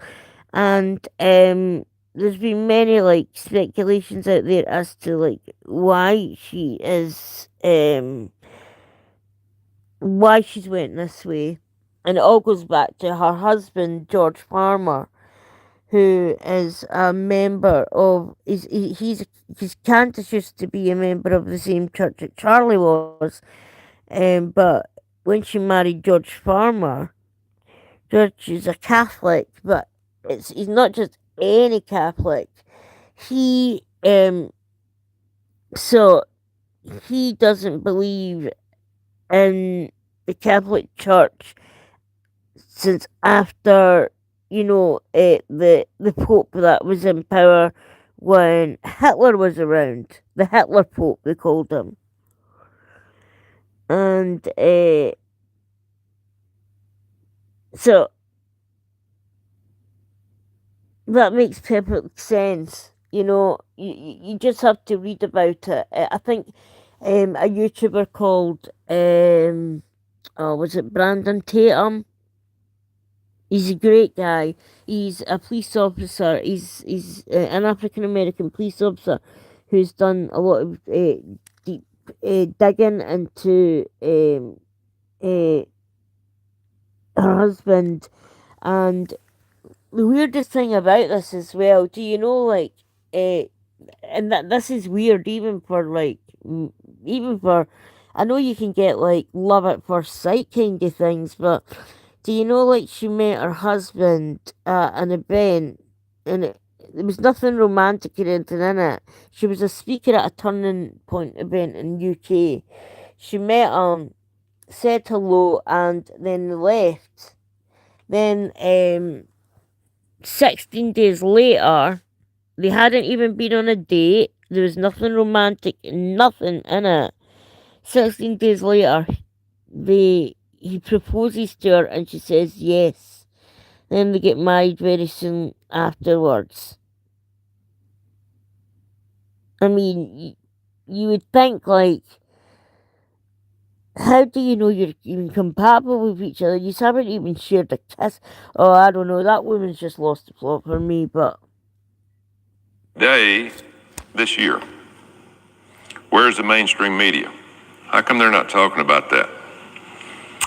and there's been many, like, speculations out there as to, like, why she's went this way, and it all goes back to her husband George Farmer, who is a member of he's Candace used to be a member of the same church that Charlie was, but when she married George Farmer, George is a Catholic, but he's not just any Catholic. He so he doesn't believe in the Catholic Church since after, the Pope that was in power when Hitler was around. The Hitler Pope, they called him. And so that makes perfect sense. You just have to read about it. I think a YouTuber called, was it Brandon Tatum? He's a great guy. He's a police officer. He's an African American police officer who's done a lot of deep digging into uh, her husband. And the weirdest thing about this as well, do you know, like, uh, and that this is weird even for like, even for, I know you can get like love at first sight kind of things, but do you know, like, she met her husband at an event, and there was nothing romantic or anything in it. She was a speaker at a turning point event in UK. She met him, said hello, and then left. Then 16 days later, they hadn't even been on a date. There was nothing romantic, nothing in it. 16 days later, he proposes to her and she says yes. Then they get married very soon afterwards. I mean, you would think, like, how do you know you're even compatible with each other? You haven't even shared a kiss. Oh, I don't know. That woman's just lost the plot for me, but Day this year. Where's the mainstream media? How come they're not talking about that?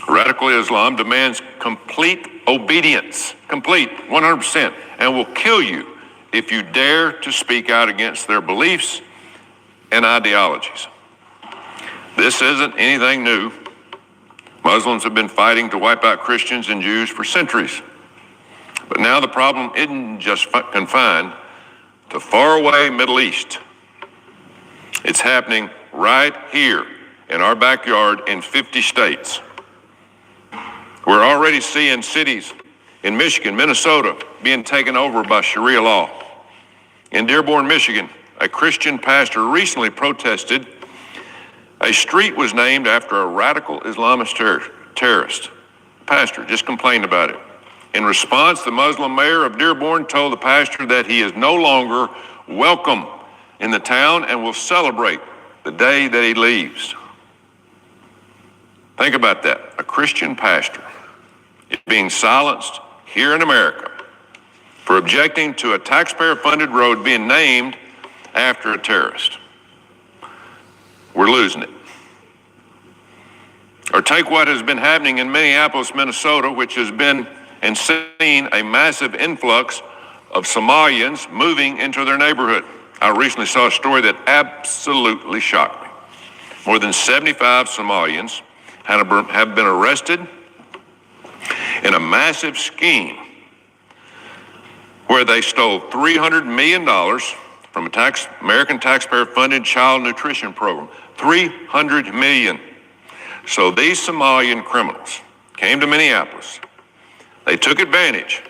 Radical Islam demands complete obedience, complete 100%, and will kill you if you dare to speak out against their beliefs and ideologies. This isn't anything new. Muslims have been fighting to wipe out Christians and Jews for centuries. But now the problem isn't just confined to faraway Middle East. It's happening right here in our backyard in 50 states. We're already seeing cities in Michigan, Minnesota being taken over by Sharia law. In Dearborn, Michigan, a Christian pastor recently protested a street was named after a radical Islamist terrorist. The pastor just complained about it. In response, the Muslim mayor of Dearborn told the pastor that he is no longer welcome in the town and will celebrate the day that he leaves. Think about that. A Christian pastor is being silenced here in America for objecting to a taxpayer-funded road being named after a terrorist. We're losing it. Or take what has been happening in Minneapolis, Minnesota, which has been and seen a massive influx of Somalians moving into their neighborhood. I recently saw a story that absolutely shocked me. More than 75 Somalians have been arrested in a massive scheme where they stole $300 million from a American taxpayer-funded child nutrition program. $300 million. So these Somalian criminals came to Minneapolis. They took advantage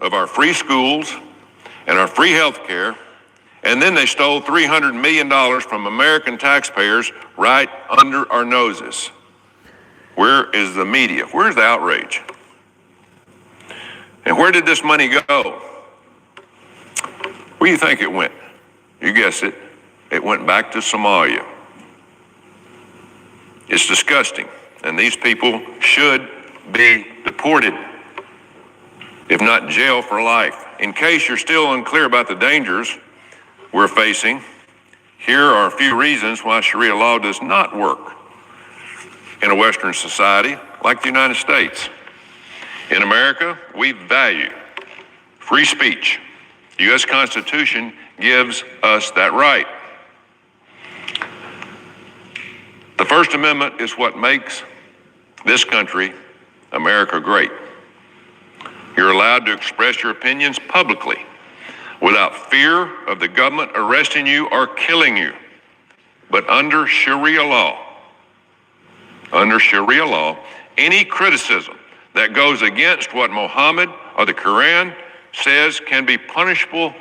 of our free schools and our free health care, and then they stole $300 million from American taxpayers right under our noses. Where is the media? Where's the outrage? And where did this money go? Where do you think it went? You guessed it. It went back to Somalia. It's disgusting, and these people should be deported, if not jail for life. In case you're still unclear about the dangers we're facing, here are a few reasons why Sharia law does not work in a Western society like the United States. In America, we value free speech. The U.S. Constitution gives us that right. The First Amendment is what makes this country, America, great. You're allowed to express your opinions publicly without fear of the government arresting you or killing you. But under Sharia law, any criticism that goes against what Muhammad or the Quran says can be punishable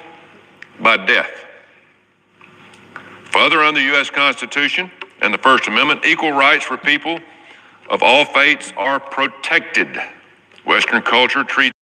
by death. Further, under the U.S. Constitution and the First Amendment, equal rights for people of all faiths are protected. Western culture treats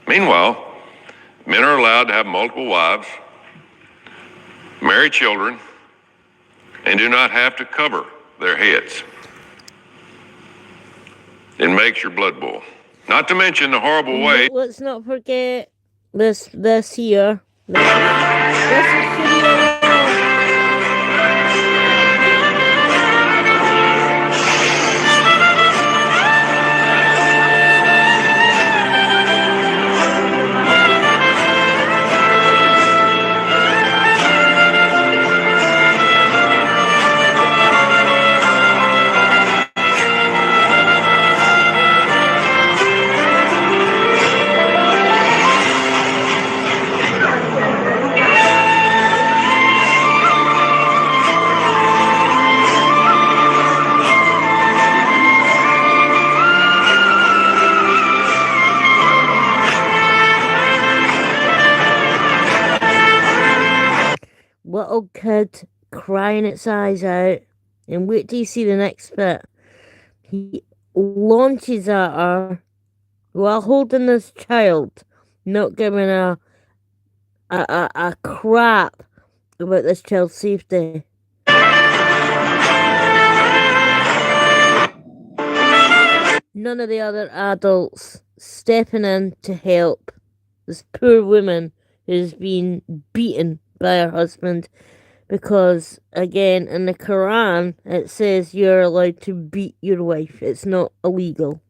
Meanwhile, men are allowed to have multiple wives, marry children, and do not have to cover their heads. It makes your blood boil. Not to mention the horrible way. Let's not forget this here. This is Sharia law. Little kid crying its eyes out, and wait till you see the next bit. He launches at her while holding this child, not giving a crap about this child's safety. None of the other adults stepping in to help this poor woman who's been beaten by her husband, because again in the Quran it says you're allowed to beat your wife. It's not illegal.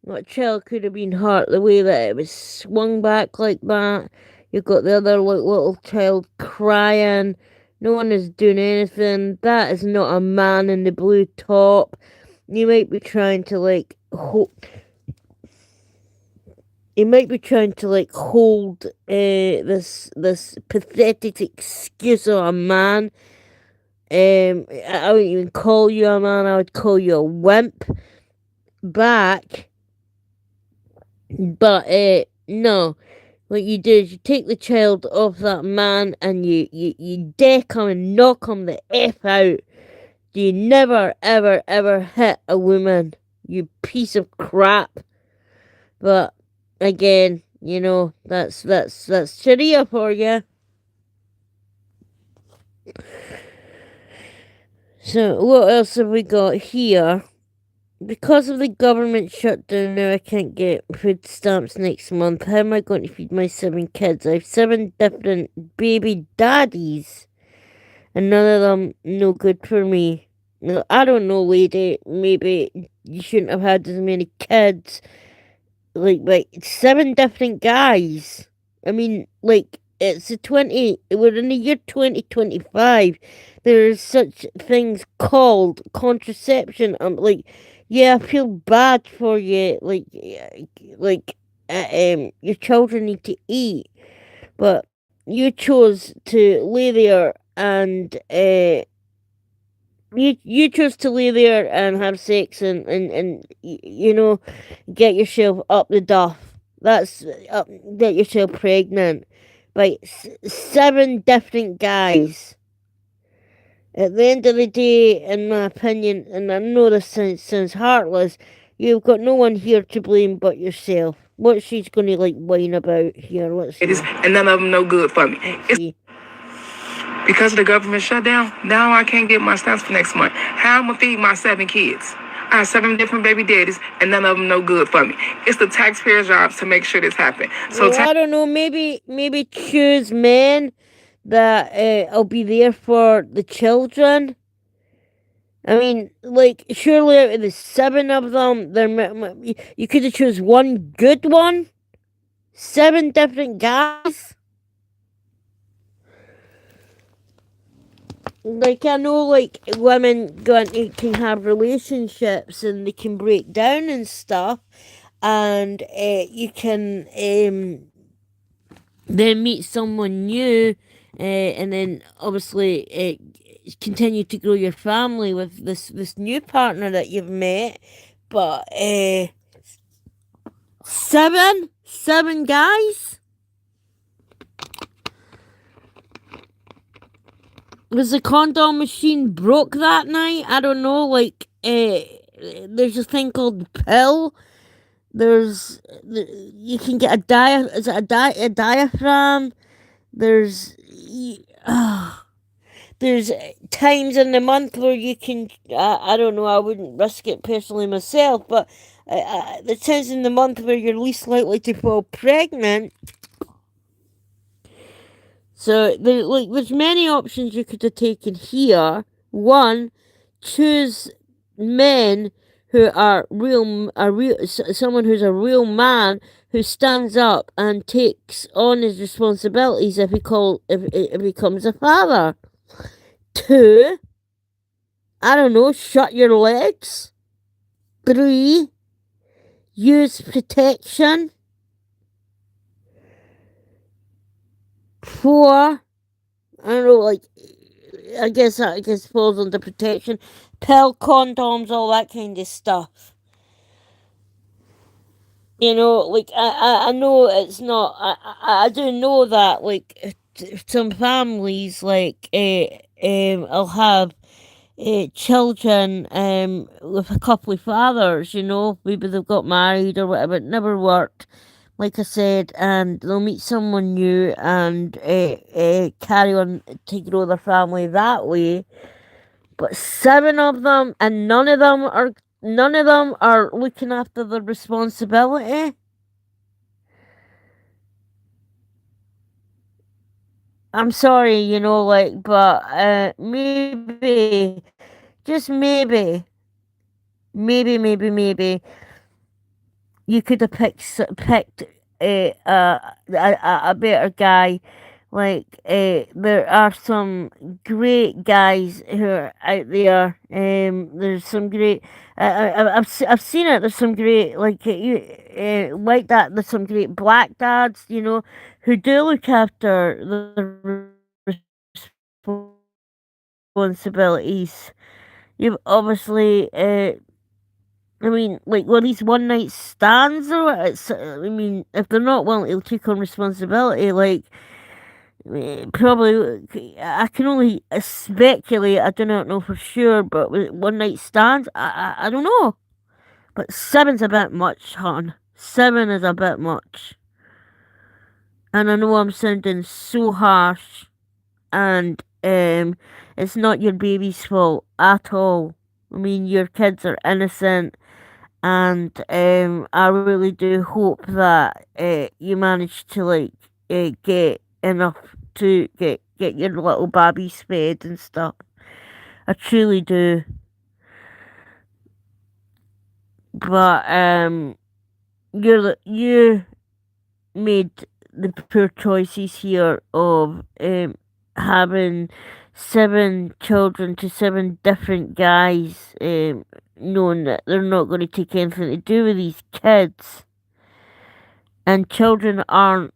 That child could have been hurt the way that it was swung back like that. You've got the other little child crying. No one is doing anything. That is not a man in the blue top. You might be trying to hold this pathetic excuse of a man. I wouldn't even call you a man. I would call you a wimp back. But no, what you do is you take the child off that man and you deck him and knock him the F out. You never ever ever hit a woman, you piece of crap. But again, you know, that's Sharia for you. So what else have we got here? Because of the government shutdown now, I can't get food stamps next month. How am I going to feed my 7 kids? I have 7 different baby daddies, and none of them no good for me. Now, I don't know, lady. Maybe you shouldn't have had as many kids. Like 7 different guys. I mean, it's we're in the year 2025. There's such things called contraception. Yeah, I feel bad for you. Your children need to eat, but you chose to lay there and you chose to lay there and have sex and you know, get yourself up the duff. That's get yourself pregnant by 7 different guys. At the end of the day, in my opinion, and I know this sounds heartless, you've got no one here to blame but yourself. What she's going to whine about here? And none of them no good for me. It's because of the government shutdown, now I can't get my stamps for next month. How am I gonna feed my 7 kids? I have 7 different baby daddies, and none of them no good for me. It's the taxpayers' jobs to make sure this happens. So I don't know. Maybe choose men that will be there for the children. I mean, surely out of the 7 of them, you could have chose one good one. 7 different guys. I know, women can have relationships and they can break down and stuff, and you can then meet someone new, and then obviously continue to grow your family with this new partner that you've met. But 7 guys. Was the condom machine broke that night? I don't know. Like, there's a thing called pill. You can get is it a diaphragm? There's there's times in the month where you can. I don't know. I wouldn't risk it personally myself, but the times in the month where you're least likely to fall pregnant. So there's many options you could have taken here. One, choose men who are someone who's a real man who stands up and takes on his responsibilities if he becomes a father. Two, I don't know, shut your legs. Three, use protection. Four, I don't know, like, I guess falls under protection. Pill, condoms, all that kind of stuff. You know, like, I know it's not, I do know that, like, some families, like, will have children with a couple of fathers, you know, maybe they've got married or whatever, it never worked, like I said, and they'll meet someone new and carry on to grow their family that way. But 7 of them, and none of them are looking after their responsibility. I'm sorry, you know, like, but maybe, just maybe, you could have picked a better guy. Like, there are some great guys who are out there. There's some great. I've seen it. There's some great, like, like that. There's some great black dads, you know, who do look after the responsibilities. You've obviously, I mean, like, well, these one night stands or what? I mean, if they're not willing to take on responsibility, like, probably, I can only speculate. I do not know for sure, but with one night stands, I don't know. But 7's a bit much, hon. 7 is a bit much. And I know I'm sounding so harsh, and it's not your baby's fault at all. I mean, your kids are innocent, and I really do hope that you manage to, like, get enough to get your little babies fed and stuff. I truly do. But you made the poor choices here of having 7 children to 7 different guys, knowing that they're not going to take anything to do with these kids. And children aren't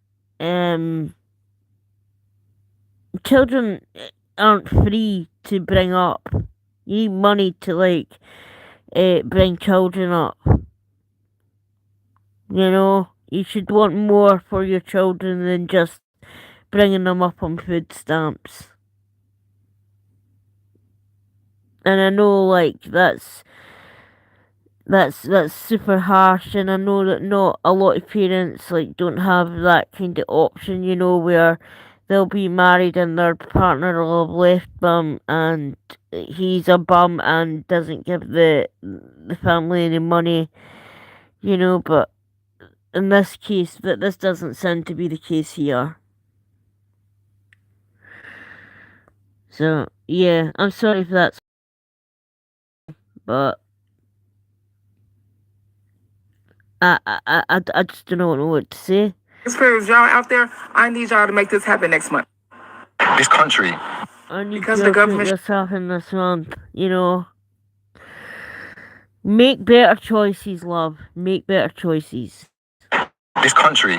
free to bring up. You need money to, like, bring children up. You know, you should want more for your children than just bringing them up on food stamps. And I know, like, that's super harsh, and I know that not a lot of parents, like, don't have that kind of option, you know, where they'll be married and their partner will have left them and he's a bum and doesn't give the family any money, you know, but in this case, this doesn't sound to be the case here. So, yeah, I'm sorry if that's, but I just don't know what to say. Taxpayers, y'all out there, I need y'all to make this happen next month. This country. I need Because you the to government- make this happen this month, you know. Make better choices, love. Make better choices. This country,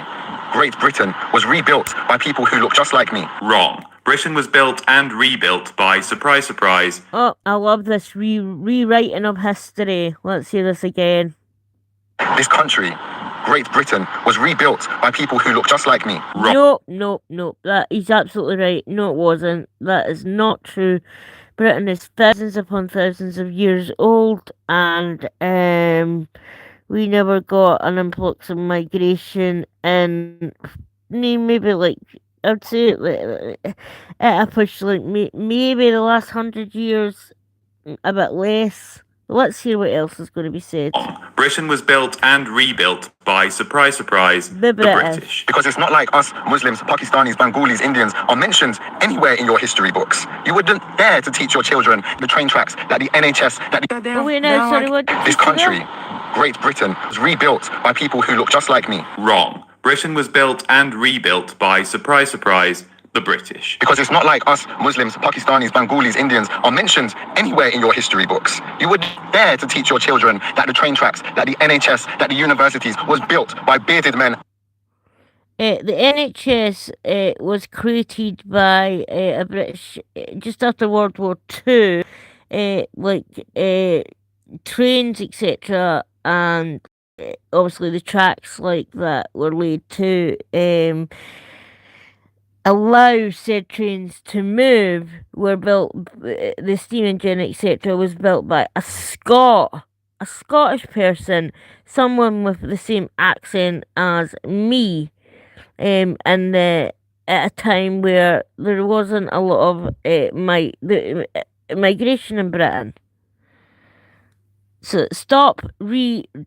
Great Britain, was rebuilt by people who look just like me. Wrong. Britain was built and rebuilt by, surprise, surprise. Oh, I love this rewriting of history. Let's hear this again. This country, Great Britain was rebuilt by people who look just like me. Nope. That he's absolutely right. No, it wasn't. That is not true. Britain is thousands upon thousands of years old, and we never got an influx of migration in maybe like I'd say at a push like maybe the last 100 years, a bit less. Let's hear what else is going to be said. Britain was built and rebuilt by, surprise, surprise, The British. Because it's not like us Muslims, Pakistanis, Bengalis, Indians are mentioned anywhere in your history books. You wouldn't dare to teach your children the train tracks, that the NHS, that the... Oh wait, no, sorry, what did you This say country, there? Great Britain, was rebuilt by people who look just like me. Wrong. Britain was built and rebuilt by, surprise, surprise, the British. Because it's not like us Muslims, Pakistanis, Bengalis, Indians are mentioned anywhere in your history books. You would dare to teach your children that the train tracks, that the NHS, that the universities was built by bearded men. The NHS was created by a British just after World War II, trains, etc., and obviously the tracks like that were laid to allow said trains to move. Were built, the steam engine, etc., was built by a Scottish person, someone with the same accent as me. And at a time where there wasn't a lot of migration in Britain. So stop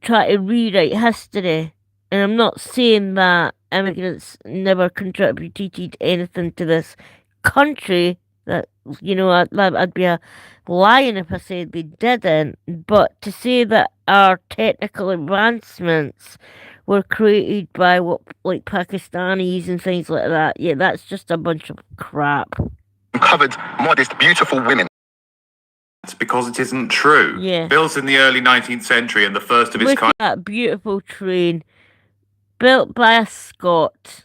try to rewrite history. And I'm not saying that immigrants never contributed anything to this country. That I'd be a lying if I said they didn't. But to say that our technical advancements were created by like Pakistanis and things like that, yeah, that's just a bunch of crap. Covered, modest, beautiful women. It's because it isn't true. Yeah. Built in the early 19th century and the first of its Look kind. at that beautiful train built by a Scot.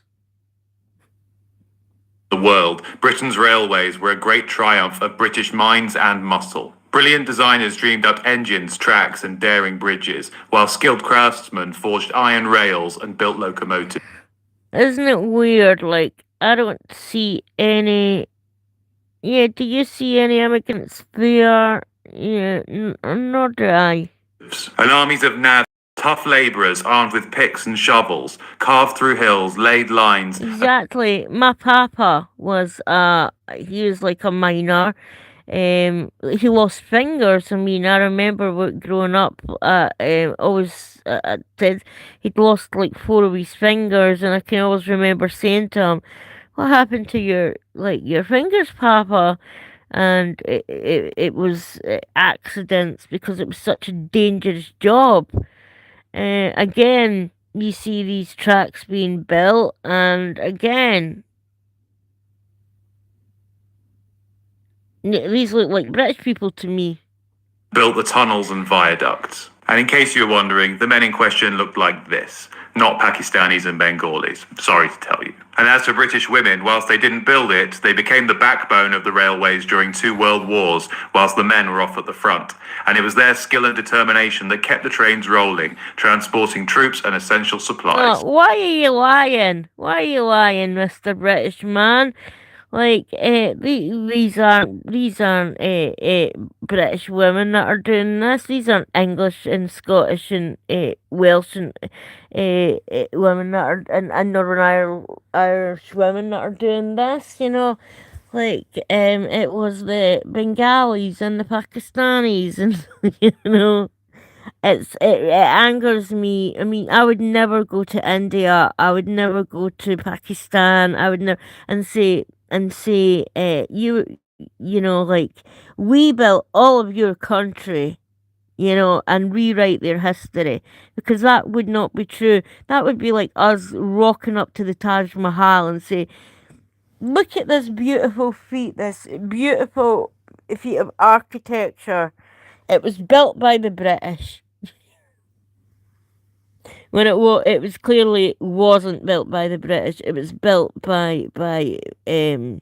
The world, Britain's railways were a great triumph of British minds and muscle. Brilliant designers dreamed up engines, tracks, and daring bridges, while skilled craftsmen forged iron rails and built locomotives. Isn't it weird? Like, I don't see any. Yeah, do you see any immigrants there? Yeah, nor do I. And armies of navs, tough labourers armed with picks and shovels, carved through hills, laid lines. Exactly. My papa was he was like a miner. He lost fingers. I mean, I remember growing up, always did. He'd lost like 4 of his fingers, and I can always remember saying to him, "What happened to your fingers, Papa?" And it was accidents because it was such a dangerous job. Again, you see these tracks being built, and again, these look like British people to me. Built the tunnels and viaducts. And in case you were wondering, the men in question looked like this, not Pakistanis and Bengalis, sorry to tell you. And as for British women, whilst they didn't build it, they became the backbone of the railways during 2 world wars, whilst the men were off at the front. And it was their skill and determination that kept the trains rolling, transporting troops and essential supplies. Oh, why are you lying? Why are you lying, Mr. British man? Like, these aren't British women that are doing this. These aren't English and Scottish and Welsh and women that are and Northern Irish women that are doing this. Like, it was the Bengalis and the Pakistanis, and it angers me. I mean, I would never go to India. I would never go to Pakistan. I would never say, like, we built all of your country, and rewrite their history, because that would not be true. That would be like us rocking up to the Taj Mahal and say, look at this beautiful feat of architecture. It was built by the British. When it was clearly wasn't built by the British. It was built by Indians.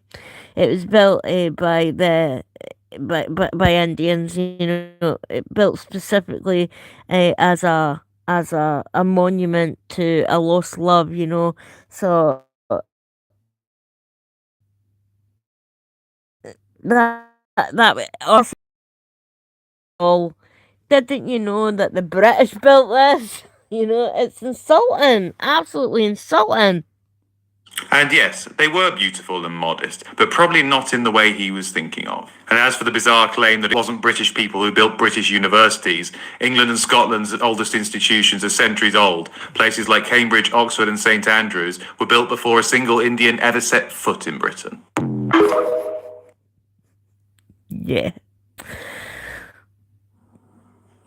It built specifically as a as a monument to a lost love, So that also, all, didn't you know that the British built this? It's insulting, absolutely insulting. And yes, they were beautiful and modest, but probably not in the way he was thinking of. And as for the bizarre claim that it wasn't British people who built British universities, England and Scotland's oldest institutions are centuries old. Places like Cambridge, Oxford, and St Andrews were built before a single Indian ever set foot in Britain. Yeah.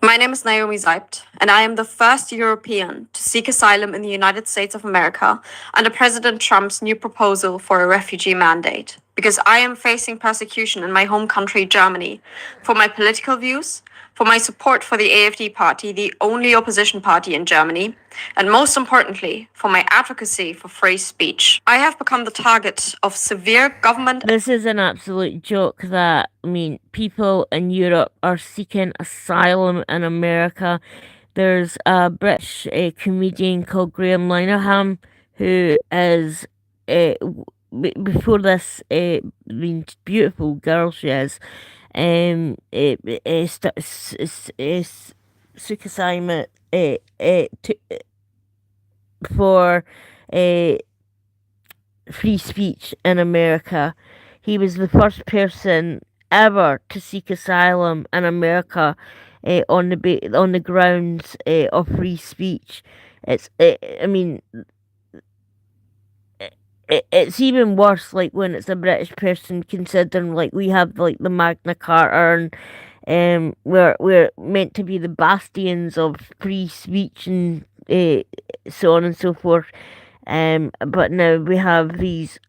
My name is Naomi Zeibt, and I am the first European to seek asylum in the United States of America under President Trump's new proposal for a refugee mandate, because I am facing persecution in my home country, Germany, for my political views, for my support for the AfD party, the only opposition party in Germany, and most importantly, for my advocacy for free speech. I have become the target of severe government. This is an absolute joke that, people in Europe are seeking asylum in America. There's a British comedian called Graham Linehan who is, before this, beautiful girl she is, took assignment for free speech in America. He was the first person ever to seek asylum in America on the grounds of free speech. It's even worse, like, when it's a British person, considering, like, we have, like, the Magna Carta, and we're meant to be the bastions of free speech and so on and so forth. But now we have these.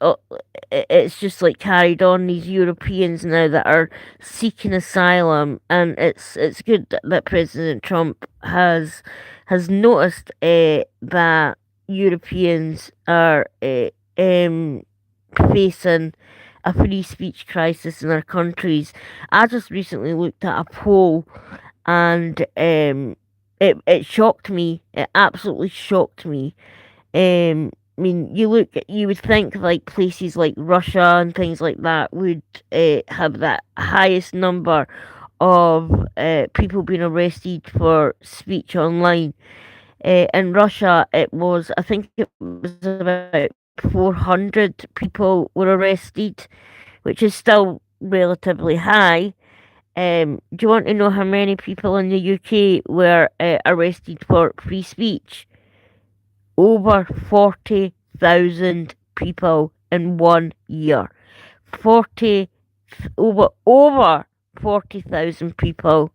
It's just like carried on, these Europeans now that are seeking asylum, and it's good that President Trump has noticed that Europeans are facing a free speech crisis in our countries. I just recently looked at a poll, and it shocked me. It absolutely shocked me. You would think like places like Russia and things like that would have that highest number of people being arrested for speech online. In Russia, I think it was about 400 people were arrested, which is still relatively high. Do you want to know how many people in the UK were arrested for free speech? Over 40,000 people in 1 year. 40 over 40,000 people.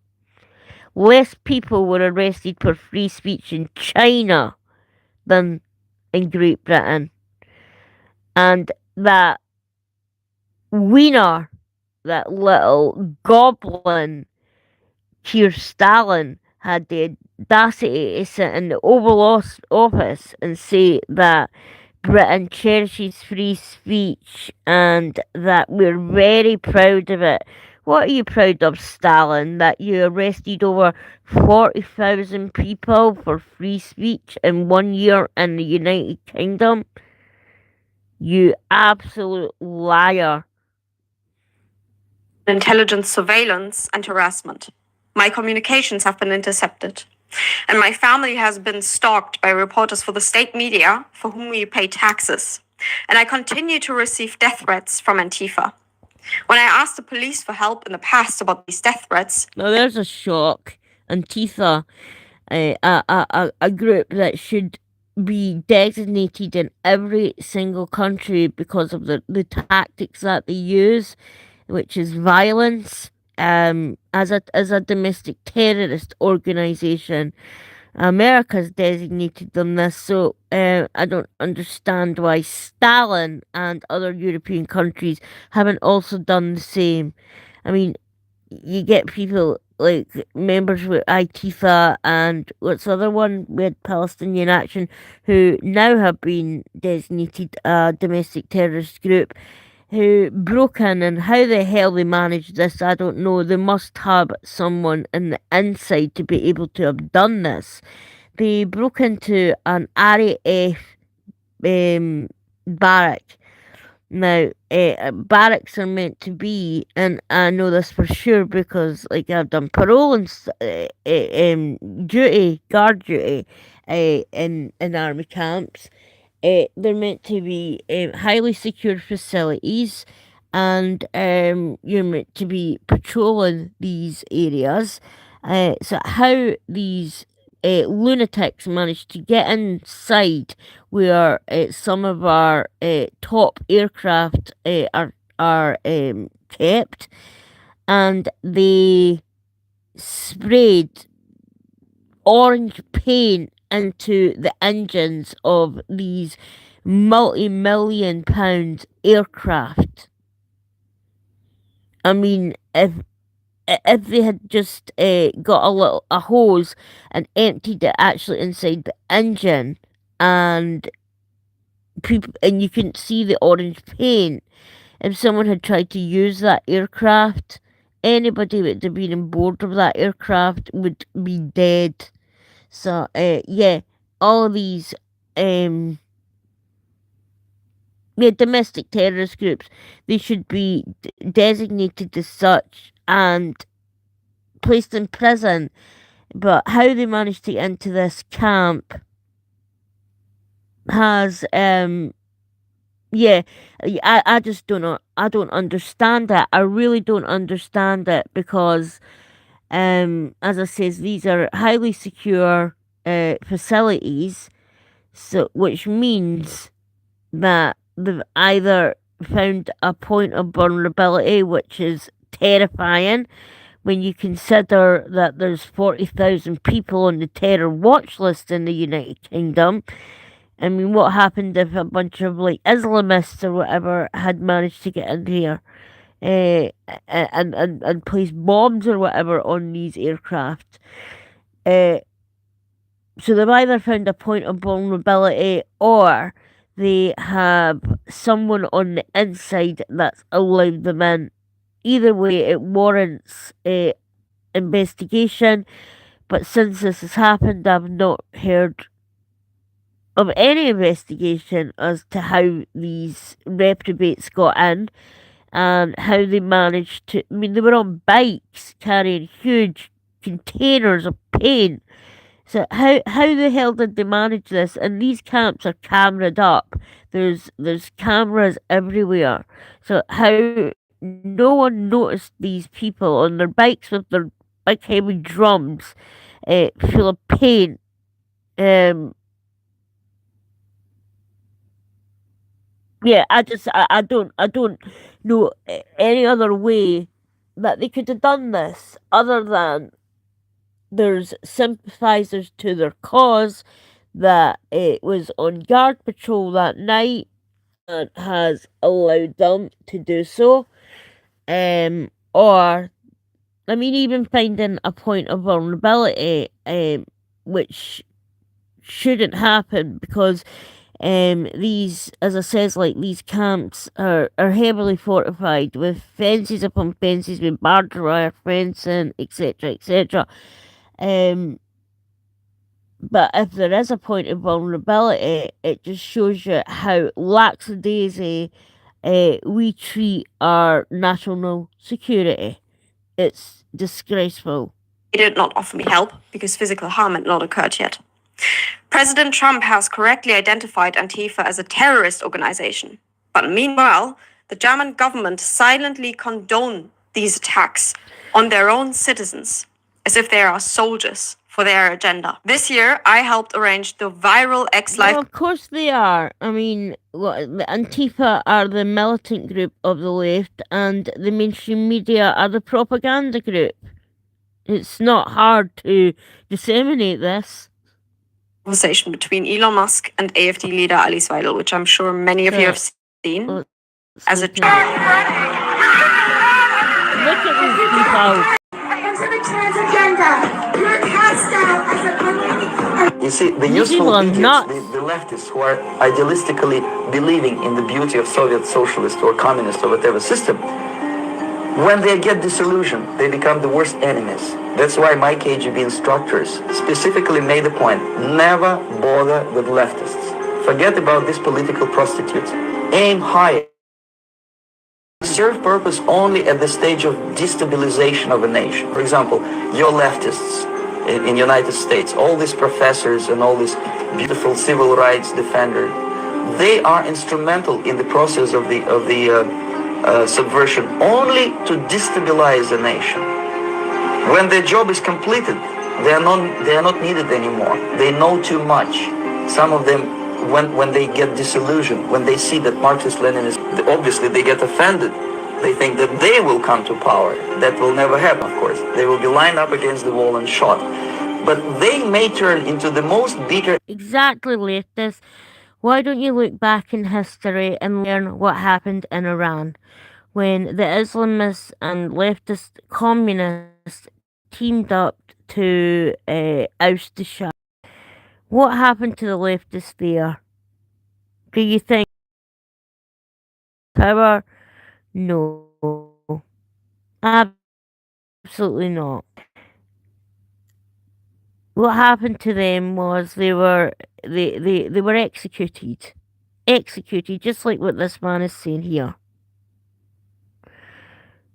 Less people were arrested for free speech in China than in Great Britain. And that wiener, that little goblin, Keir Stalin, had the audacity to sit in the Oval Office and say that Britain cherishes free speech and that we're very proud of it. What are you proud of, Stalin? That you arrested over 40,000 people for free speech in 1 year in the United Kingdom? You absolute liar. Intelligence surveillance and harassment. My communications have been intercepted, and my family has been stalked by reporters for the state media for whom we pay taxes. And I continue to receive death threats from Antifa. When I asked the police for help in the past about these death threats... Now there's a shock. Antifa, a group that should be designated in every single country because of the tactics that they use, which is violence, as a domestic terrorist organization. America's designated them this, so I don't understand why Stalin and other European countries haven't also done the same. You get people like members with Antifa and what's the other one with Palestinian Action, who now have been designated a domestic terrorist group, who broke in, and how the hell they managed this, I don't know. They must have someone in the inside to be able to have done this. they broke into an RAF barrack. Now, barracks are meant to be, and I know this for sure because, like, I've done parole and duty, guard duty, in army camps. They're meant to be highly secure facilities, and you're meant to be patrolling these areas. So how these lunatics managed to get inside where some of our top aircraft are kept, and they sprayed orange paint into the engines of these multi-million pound aircraft. I mean, if they had just got a hose and emptied it actually inside the engine, and you couldn't see the orange paint, if someone had tried to use that aircraft, anybody that had been on board of that aircraft would be dead. So yeah, all of these domestic terrorist groups, they should be designated as such and placed in prison. But how they managed to get into this camp has I just don't know. I don't understand it. I really don't understand it because as I says, these are highly secure facilities, so which means that they've either found a point of vulnerability, which is terrifying when you consider that there's 40,000 people on the terror watch list in the United Kingdom. I mean, what happened if a bunch of like Islamists or whatever had managed to get in here and place bombs or whatever on these aircraft? So they've either found a point of vulnerability or they have someone on the inside that's allowed them in. Either way, it warrants investigation. But since this has happened, I've not heard of any investigation as to how these reprobates got in and how they managed to. I mean, they were on bikes carrying huge containers of paint. So how the hell did they manage this? And these camps are cameraed up. There's cameras everywhere. So how no one noticed these people on their bikes with their big heavy drums full of paint. Yeah, I don't know any other way that they could have done this other than there's sympathizers to their cause that it was on guard patrol that night and has allowed them to do so. Or I mean, even finding a point of vulnerability, which shouldn't happen because these, as I says, like these camps are heavily fortified with fences upon fences with barbed wire fencing, etc., etc. But if there is a point of vulnerability, it just shows you how lackadaisy we treat our national security. It's disgraceful. He did not offer me help because physical harm had not occurred yet. President Trump has correctly identified Antifa as a terrorist organization. But meanwhile, the German government silently condoned these attacks on their own citizens, as if they are soldiers for their agenda. This year, I helped arrange the viral ex-life... Well, of course they are. I mean, the Antifa are the militant group of the left, and the mainstream media are the propaganda group. It's not hard to disseminate this. Conversation between Elon Musk and AfD leader Alice Weidel, which I'm sure many of you have seen as a... Look at these people. You see, the useful idiots, the leftists who are idealistically believing in the beauty of Soviet socialist or communist or whatever system, When they get disillusioned, they become the worst enemies. That's why my KGB instructors specifically made a point: never bother with leftists. Forget about these political prostitutes. Aim higher. Serve purpose only at the stage of destabilization of a nation. For example, your leftists in United States, all these professors and all these beautiful civil rights defenders, they are instrumental in the process of the subversion only to destabilize a nation. When their job is completed, they are not needed anymore. They know too much. Some of them, when they get disillusioned, when they see that Marxist-Leninists, obviously they get offended. They think that they will come to power. That will never happen, of course. They will be lined up against the wall and shot. But they may turn into the most bitter... Exactly, leftists. Why don't you look back in history and learn what happened in Iran when the Islamists and leftist communists teamed up to oust the Shah? What happened to the leftists there? Do you think power? No. Absolutely not. What happened to them was they were executed. Executed, just like what this man is saying here.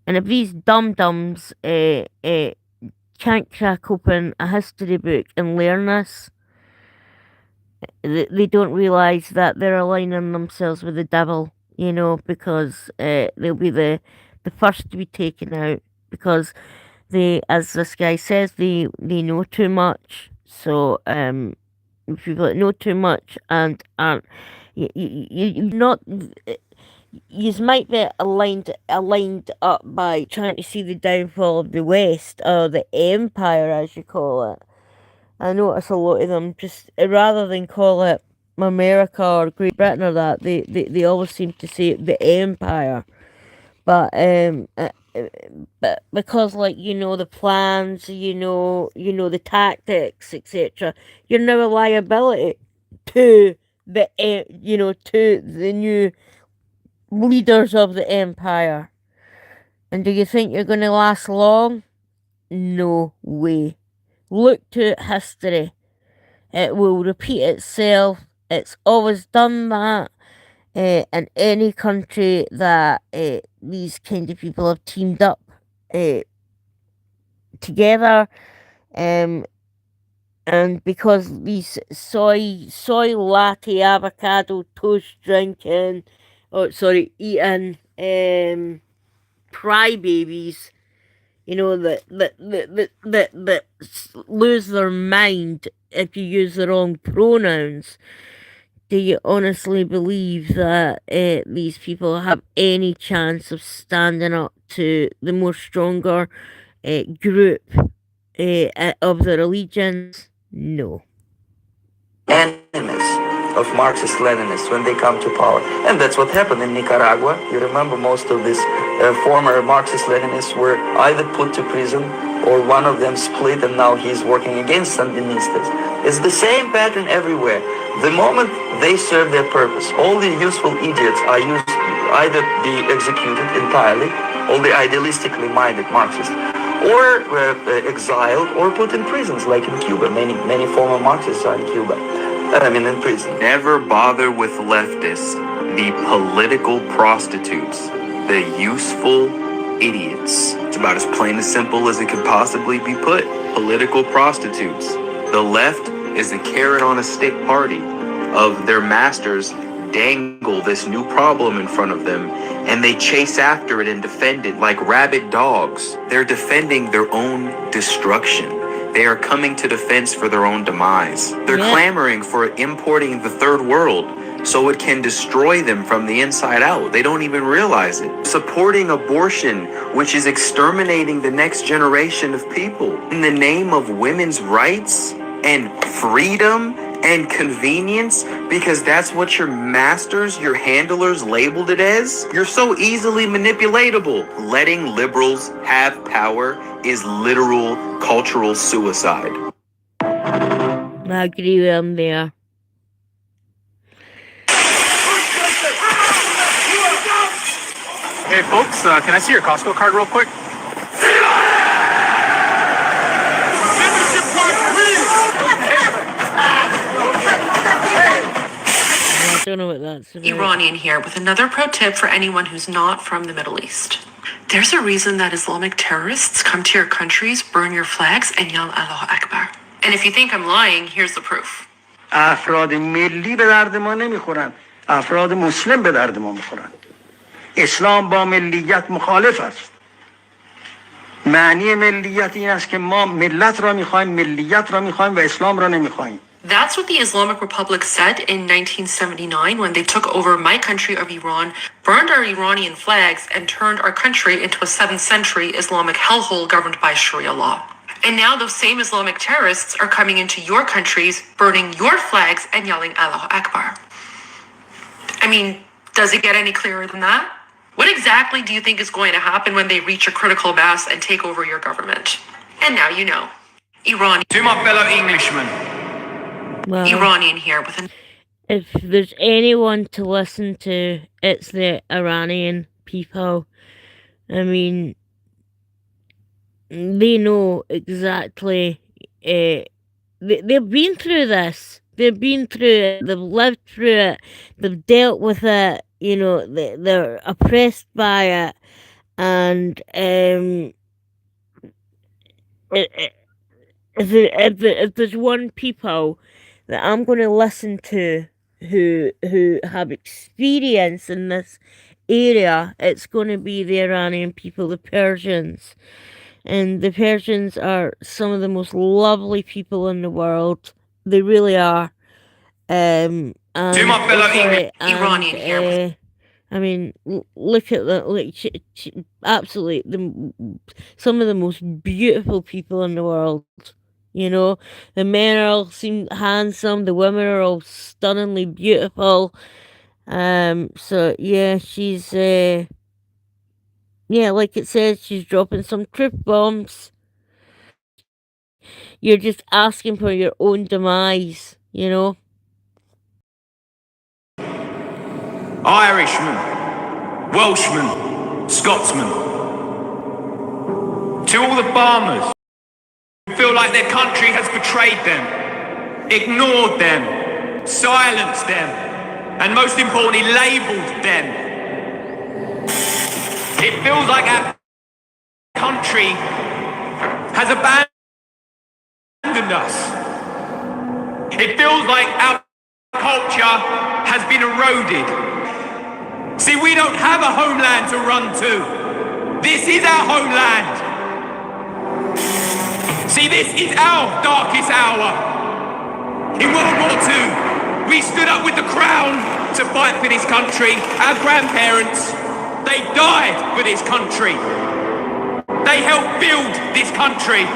And if these dum-dums can't crack open a history book and learn this, they don't realise that they're aligning themselves with the devil, you know, because they'll be the first to be taken out, because they, as this guy says, they know too much. So people that know too much and aren't, you not, you might be aligned up by trying to see the downfall of the West, or the empire as you call it. I notice a lot of them just, rather than call it America or Great Britain or that, they always seem to say the empire. But but because, like, you know the plans, you know the tactics, etc., you're now a liability to the to the new leaders of the empire. And do you think you're going to last long? No way. Look to history. It will repeat itself. It's always done that. In any country that these kind of people have teamed up together, and because these soy latte avocado toast drinking, eating crybabies, you know, that lose their mind if you use the wrong pronouns. Do you honestly believe that these people have any chance of standing up to the more stronger group of their allegiance? No. Enemies of Marxist-Leninists when they come to power. And that's what happened in Nicaragua. You remember most of these former Marxist-Leninists were either put to prison or one of them split and now he's working against Sandinistas. It's the same pattern everywhere. The moment they serve their purpose, all the useful idiots are either be executed entirely, all the idealistically minded Marxists, or exiled or put in prisons, like in Cuba. Many former Marxists are in Cuba. In prison. Never bother with leftists, the political prostitutes, the useful idiots. It's about as plain and simple as it could possibly be put. Political prostitutes. The left is a carrot on a stick party of their masters dangle this new problem in front of them, and they chase after it and defend it like rabid dogs. They're defending their own destruction. They are coming to defense for their own demise. They're clamoring for importing the third world so it can destroy them from the inside out. They don't even realize it. Supporting abortion, which is exterminating the next generation of people in the name of women's rights and freedom and convenience, because that's what your masters, your handlers labeled it as. You're so easily manipulatable. Letting liberals have power is literal cultural suicide. I agree with him there. Hey folks, can I see your Costco card real quick? I don't know what that's about. Iranian here with another pro tip for anyone who's not from the Middle East. There's a reason that Islamic terrorists come to your countries, burn your flags, and yell Allahu Akbar. And if you think I'm lying, here's the proof. افراد ملی به درد ما نمیخورن، افراد مسلم به درد ما میخورن. اسلام با ملیت مخالف است. معنی ملیت این است که ما ملت را میخوایم، ملیت را میخوایم و اسلام را نمیخوایم. That's what the Islamic Republic said in 1979 when they took over my country of Iran, burned our Iranian flags, and turned our country into a 7th century Islamic hellhole governed by Sharia law. And now those same Islamic terrorists are coming into your countries, burning your flags and yelling Allahu Akbar. I mean, does it get any clearer than that? What exactly do you think is going to happen when they reach a critical mass and take over your government? And now you know. To my fellow Englishmen. Well, Iranian here with an... If there's anyone to listen to, it's the Iranian people. I mean, they know exactly. They've been through this. They've been through it. They've lived through it. They've dealt with it. You know, they're oppressed by it. And if there's one people that I'm going to listen to who have experience in this area, it's going to be the Iranian people, the Persians. And the Persians are some of the most lovely people in the world. They really are. And my fellow Iranian here. I mean, look at that! Like, absolutely, some of the most beautiful people in the world. You know, the men are all seem handsome. The women are all stunningly beautiful. So yeah, she's yeah, like it says, she's dropping some truth bombs. You're just asking for your own demise, you know. Irishman, Welshman, Scotsman. To all the farmers who feel like their country has betrayed them, ignored them, silenced them, and most importantly, labelled them. It feels like our country has abandoned us. It feels like our culture has been eroded. See, we don't have a homeland to run to. This is our homeland. See, this is our darkest hour. In World War II, we stood up with the crown to fight for this country. Our grandparents, they died for this country. They helped build this country.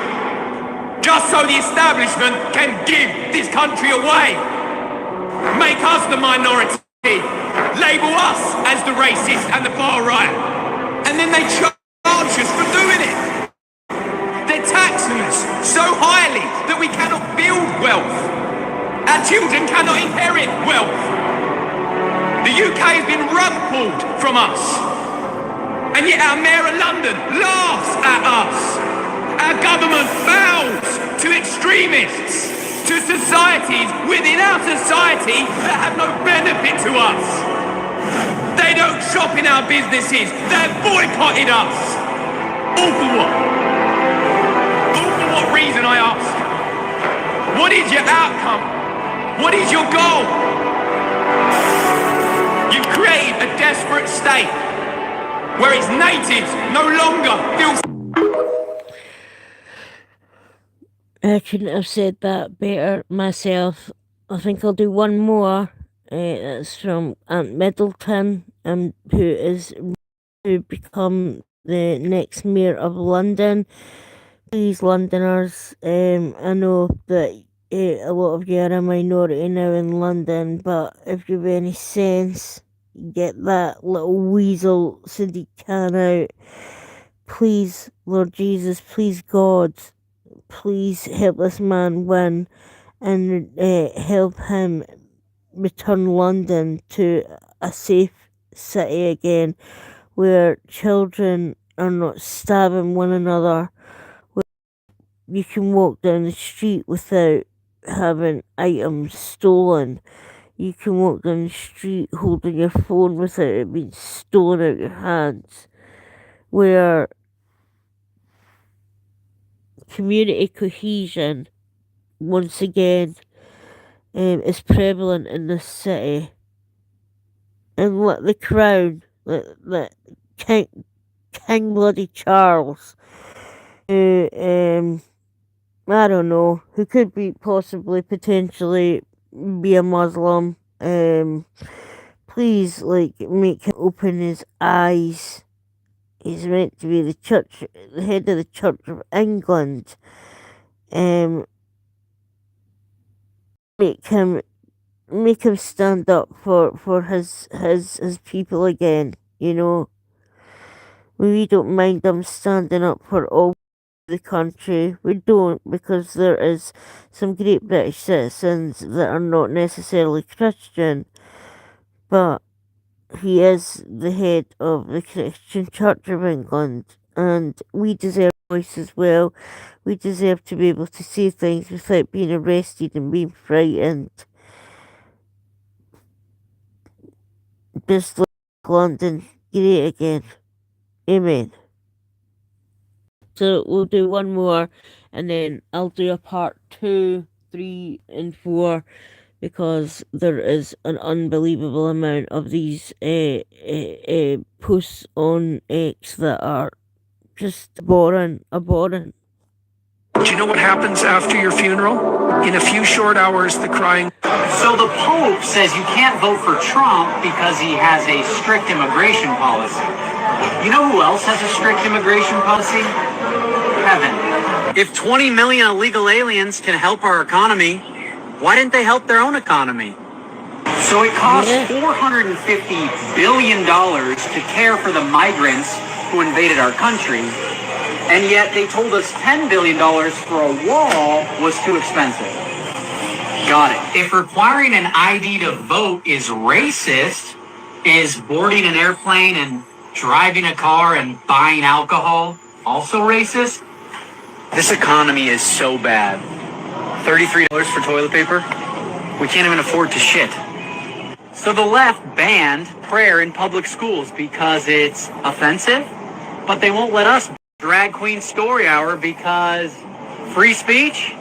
Just so the establishment can give this country away. Make us the minority. Label us as the racist and the far right. And then they charge us for doing it. They're taxing us so highly that we cannot build wealth. Our children cannot inherit wealth. The UK has been rug pulled from us. And yet our Mayor of London laughs at us. Our government bows to extremists, to societies within our society that have no benefit to us. They don't shop in our businesses. They've boycotted us. All for what? All for what reason, I ask? What is your outcome? What is your goal? You've created a desperate state where its natives no longer feel... I couldn't have said that better myself. I think I'll do one more. That's from Aunt Middleton, who is to become the next mayor of London. Please, Londoners, I know that a lot of you are a minority now in London, but if you've any sense, get that little weasel Sadiq Khan out. Please, Lord Jesus, please God, please help this man win and help him return London to a safe city again. where children are not stabbing one another, where you can walk down the street without having items stolen. You can walk down the street holding your phone without it being stolen out your hands. Where community cohesion, once again, is prevalent in this city. And let the crown, let King Bloody Charles, who, I don't know, who could be possibly, potentially be a Muslim, please, like, make him open his eyes. He's meant to be the head of the Church of England. Make him stand up for his people again, you know. We don't mind them standing up for all the country. We don't, because there is some great British citizens that are not necessarily Christian, but he is the head of the Christian Church of England, and we deserve a voice as well. We deserve to be able to say things without being arrested and being frightened. Just like London, great again. Amen. So we'll do one more, and then I'll do a part 2, 3, and 4, because there is an unbelievable amount of these posts on X that are just abhorrent. Do you know what happens after your funeral? In a few short hours, the crying. So the Pope says you can't vote for Trump because he has a strict immigration policy. You know who else has a strict immigration policy? Heaven. If 20 million illegal aliens can help our economy, why didn't they help their own economy? So it costs $450 billion to care for the migrants who invaded our country, and yet they told us $10 billion for a wall was too expensive. Got it. If requiring an ID to vote is racist, is boarding an airplane and driving a car and buying alcohol also racist? This economy is so bad. $33 for toilet paper? We can't even afford to shit. So the left banned prayer in public schools because it's offensive, but they won't let us drag queen story hour because free speech?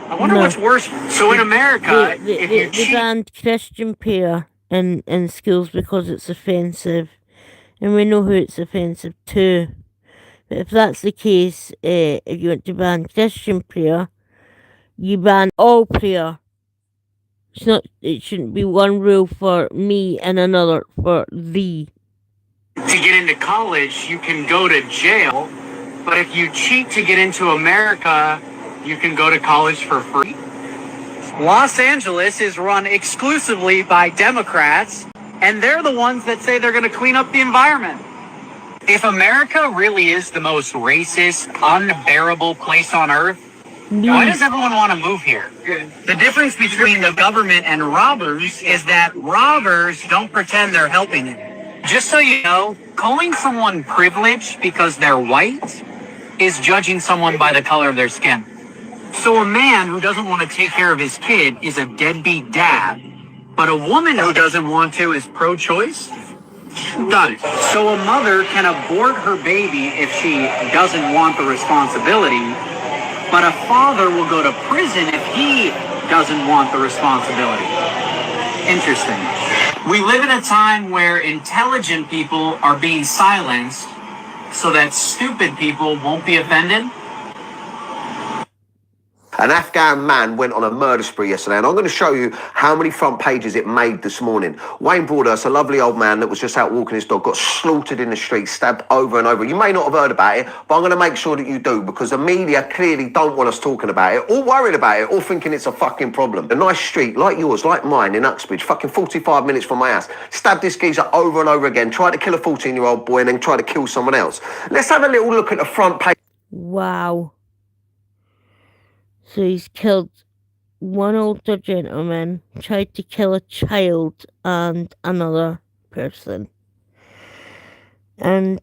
I wonder what's worse. So in America, if you they banned Christian prayer in schools because it's offensive, and we know who it's offensive to. But if that's the case, if you want to ban Christian prayer, you ban all prayer. It shouldn't be one rule for me and another for thee. To get into college, you can go to jail, but if you cheat to get into America, you can go to college for free. Los Angeles is run exclusively by Democrats, and they're the ones that say they're going to clean up the environment. If America really is the most racist, unbearable place on earth, why does everyone want to move here? The difference between the government and robbers is that robbers don't pretend they're helping you. Just so you know, calling someone privileged because they're white is judging someone by the color of their skin. So a man who doesn't want to take care of his kid is a deadbeat dad, but a woman who doesn't want to is pro-choice? Got it. So a mother can abort her baby if she doesn't want the responsibility, but a father will go to prison if he doesn't want the responsibility. Interesting. We live in a time where intelligent people are being silenced so that stupid people won't be offended. An Afghan man went on a murder spree yesterday, and I'm going to show you how many front pages it made this morning. Wayne Broadhurst, a lovely old man that was just out walking his dog, got slaughtered in the street, stabbed over and over. You may not have heard about it, but I'm going to make sure that you do, because the media clearly don't want us talking about it, or worried about it, or thinking it's a fucking problem. A nice street like yours, like mine in Uxbridge, fucking 45 minutes from my house, stabbed this geezer over and over again, tried to kill a 14-year-old boy and then tried to kill someone else. Let's have a little look at the front page. Wow. So he's killed one older gentleman, tried to kill a child and another person. And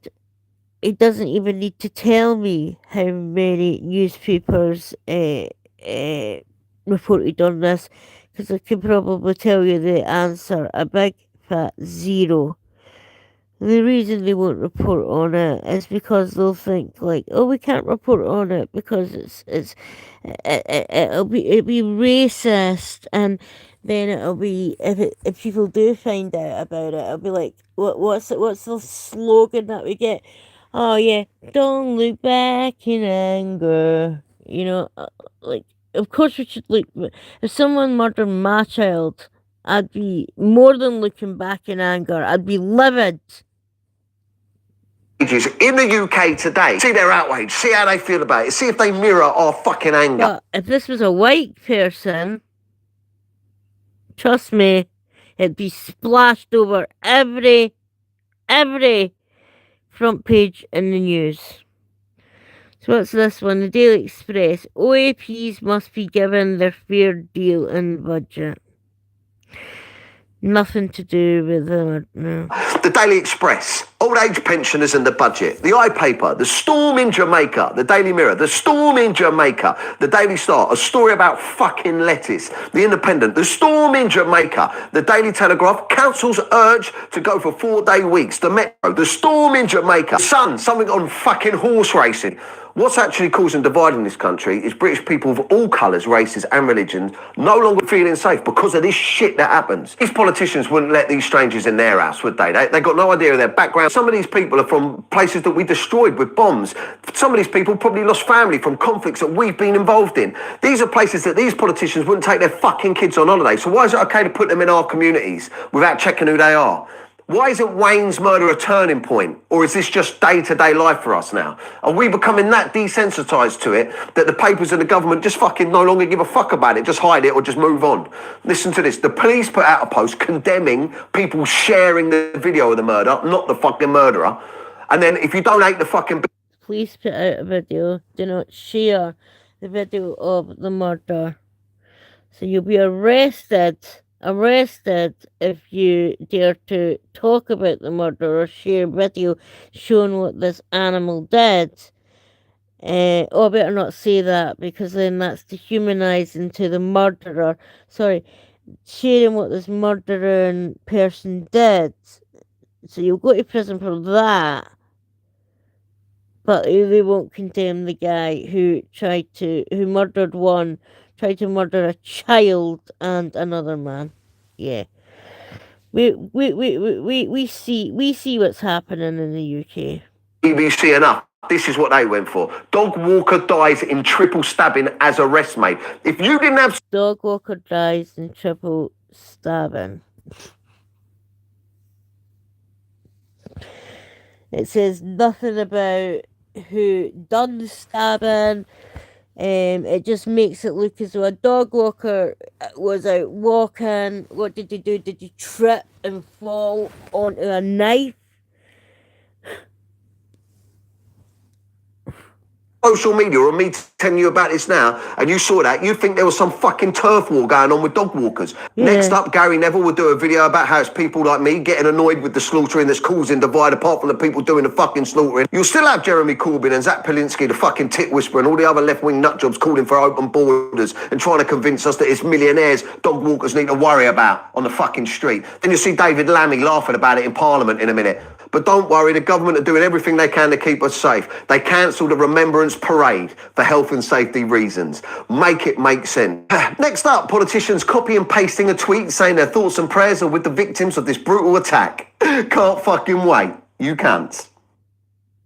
it doesn't even need to tell me how many newspapers reported on this, because I can probably tell you the answer: a big fat zero. The reason they won't report on it is because they'll think like, oh, we can't report on it because it'll be racist, and then it'll be, if people do find out about it, it'll be like, what's the slogan that we get? Oh yeah, don't look back in anger. Like, of course we should look. If someone murdered my child, I'd be more than looking back in anger. I'd be livid. In the UK today, see their outrage, see how they feel about it, see if they mirror our fucking anger. But if this was a white person, trust me, it'd be splashed over every front page in the news. So what's this one? The Daily Express. OAPs must be given their fair deal in the budget. Nothing to do with them, no. The Daily Express, old age pensioners and the budget. The iPaper, the storm in Jamaica. The Daily Mirror, the storm in Jamaica. The Daily Star, a story about fucking lettuce. The Independent, the storm in Jamaica. The Daily Telegraph, councils urge to go for 4-day weeks. The Metro, the storm in Jamaica. The Sun, something on fucking horse racing. What's actually causing divide in this country is British people of all colours, races and religions no longer feeling safe because of this shit that happens. These politicians wouldn't let these strangers in their house, would they? They got no idea of their background. Some of these people are from places that we destroyed with bombs. Some of these people probably lost family from conflicts that we've been involved in. These are places that these politicians wouldn't take their fucking kids on holiday. So why is it okay to put them in our communities without checking who they are? Why isn't Wayne's murder a turning point? Or is this just day-to-day life for us now? Are we becoming that desensitised to it that the papers and the government just fucking no longer give a fuck about it, just hide it or just move on? Listen to this. The police put out a post condemning people sharing the video of the murder, not the fucking murderer. And then if you donate the fucking... Police put out a video. Do not share the video of the murder. So you'll be arrested if you dare to talk about the murder or share video showing what this animal did. I better not say that, because then that's dehumanizing to the murderer. Sorry, sharing what this murdering person did. So you'll go to prison for that. But they won't condemn the guy who tried to murder a child and another man. Yeah. We see what's happening in the UK. BBC enough. This is what they went for. Dog walker dies in triple stabbing as arrest mate. If you didn't have... Dog walker dies in triple stabbing. It says nothing about who done the stabbing. It just makes it look as though a dog walker was out walking. What did he do? Did he trip and fall onto a knife? Social media or me telling you about this now and you saw that, you think there was some fucking turf war going on with dog walkers. Yeah. Next up, Gary Neville will do a video about how it's people like me getting annoyed with the slaughtering that's causing divide apart from the people doing the fucking slaughtering. You'll still have Jeremy Corbyn and Zach Polinsky, the fucking tit whisperer, and all the other left-wing nutjobs calling for open borders and trying to convince us that it's millionaires dog walkers need to worry about on the fucking street. Then you'll see David Lammy laughing about it in Parliament in a minute. But don't worry, the government are doing everything they can to keep us safe. They cancelled the Remembrance Parade for health and safety reasons. Make it make sense. Next up, politicians copy and pasting a tweet saying their thoughts and prayers are with the victims of this brutal attack. Can't fucking wait. You can't.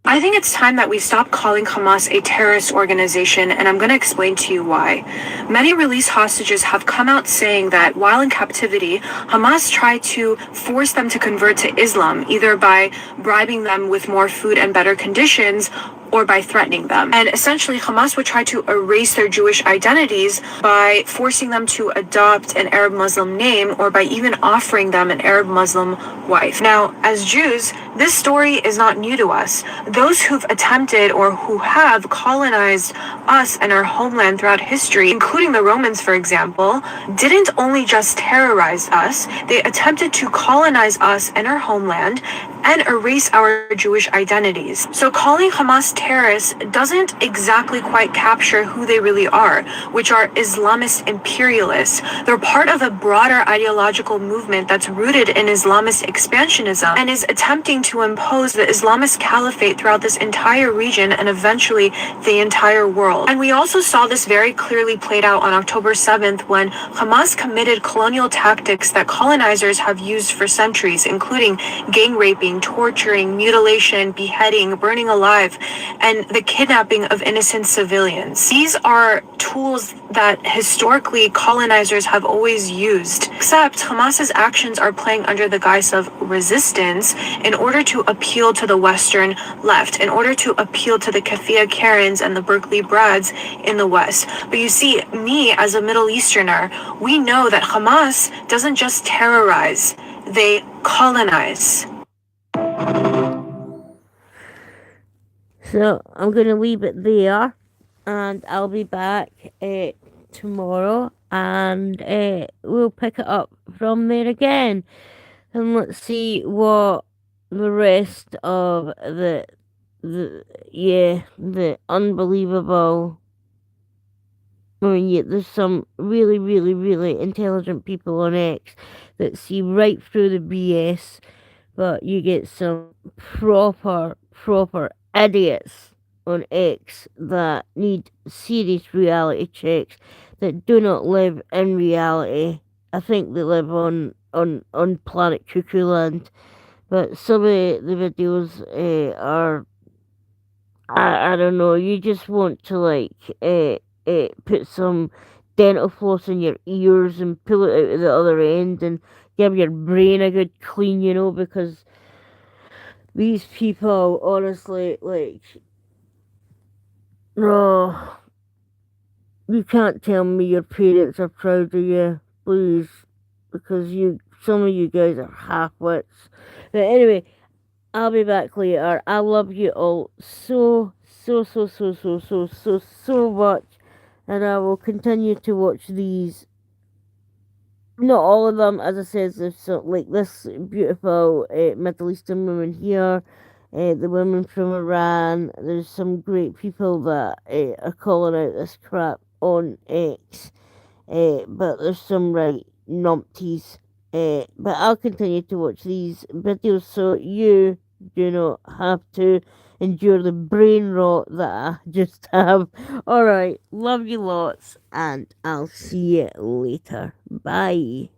I think it's time that we stop calling Hamas a terrorist organization, and I'm going to explain to you why. Many released hostages have come out saying that while in captivity, Hamas tried to force them to convert to Islam, either by bribing them with more food and better conditions, or by threatening them. And essentially, Hamas would try to erase their Jewish identities by forcing them to adopt an Arab Muslim name, or by even offering them an Arab Muslim wife. Now, as Jews, this story is not new to us. Those who've attempted or who have colonized us and our homeland throughout history, including the Romans, for example, didn't only just terrorize us, they attempted to colonize us and our homeland and erase our Jewish identities. So calling Hamas terrorists doesn't exactly quite capture who they really are, which are Islamist imperialists. They're part of a broader ideological movement that's rooted in Islamist expansionism and is attempting to impose the Islamist caliphate throughout this entire region and eventually the entire world. And we also saw this very clearly played out on October 7th when Hamas committed colonial tactics that colonizers have used for centuries, including gang raping, torturing, mutilation, beheading, burning alive, and the kidnapping of innocent civilians. These are tools that historically colonizers have always used, except Hamas's actions are playing under the guise of resistance in order to appeal to the Western left, in order to appeal to the Kafia Karens and the Berkeley Brads in the West. But you see, me as a Middle Easterner, we know that Hamas doesn't just terrorize, they colonize. So I'm going to leave it there, and I'll be back tomorrow, and we'll pick it up from there again. And let's see what the rest of the unbelievable. I mean, yeah, there's some really, really, really intelligent people on X that see right through the BS, but you get some proper idiots on X that need serious reality checks, that do not live in reality. I think they live on planet Cuckoo Land, but some of the videos are, I don't know, you just want to put some dental floss in your ears and pull it out of the other end and give your brain a good clean, because these people, honestly, no, you can't tell me your parents are proud of you, please, because some of you guys are half-wits. But anyway, I'll be back later. I love you all so much, and I will continue to watch these. Not all of them, as I said, there's like this beautiful Middle Eastern woman here, the women from Iran. There's some great people that are calling out this crap on X, but there's some right numpties. But I'll continue to watch these videos so you do not have to endure the brain rot that I just have. Alright, love you lots, and I'll see you later. Bye.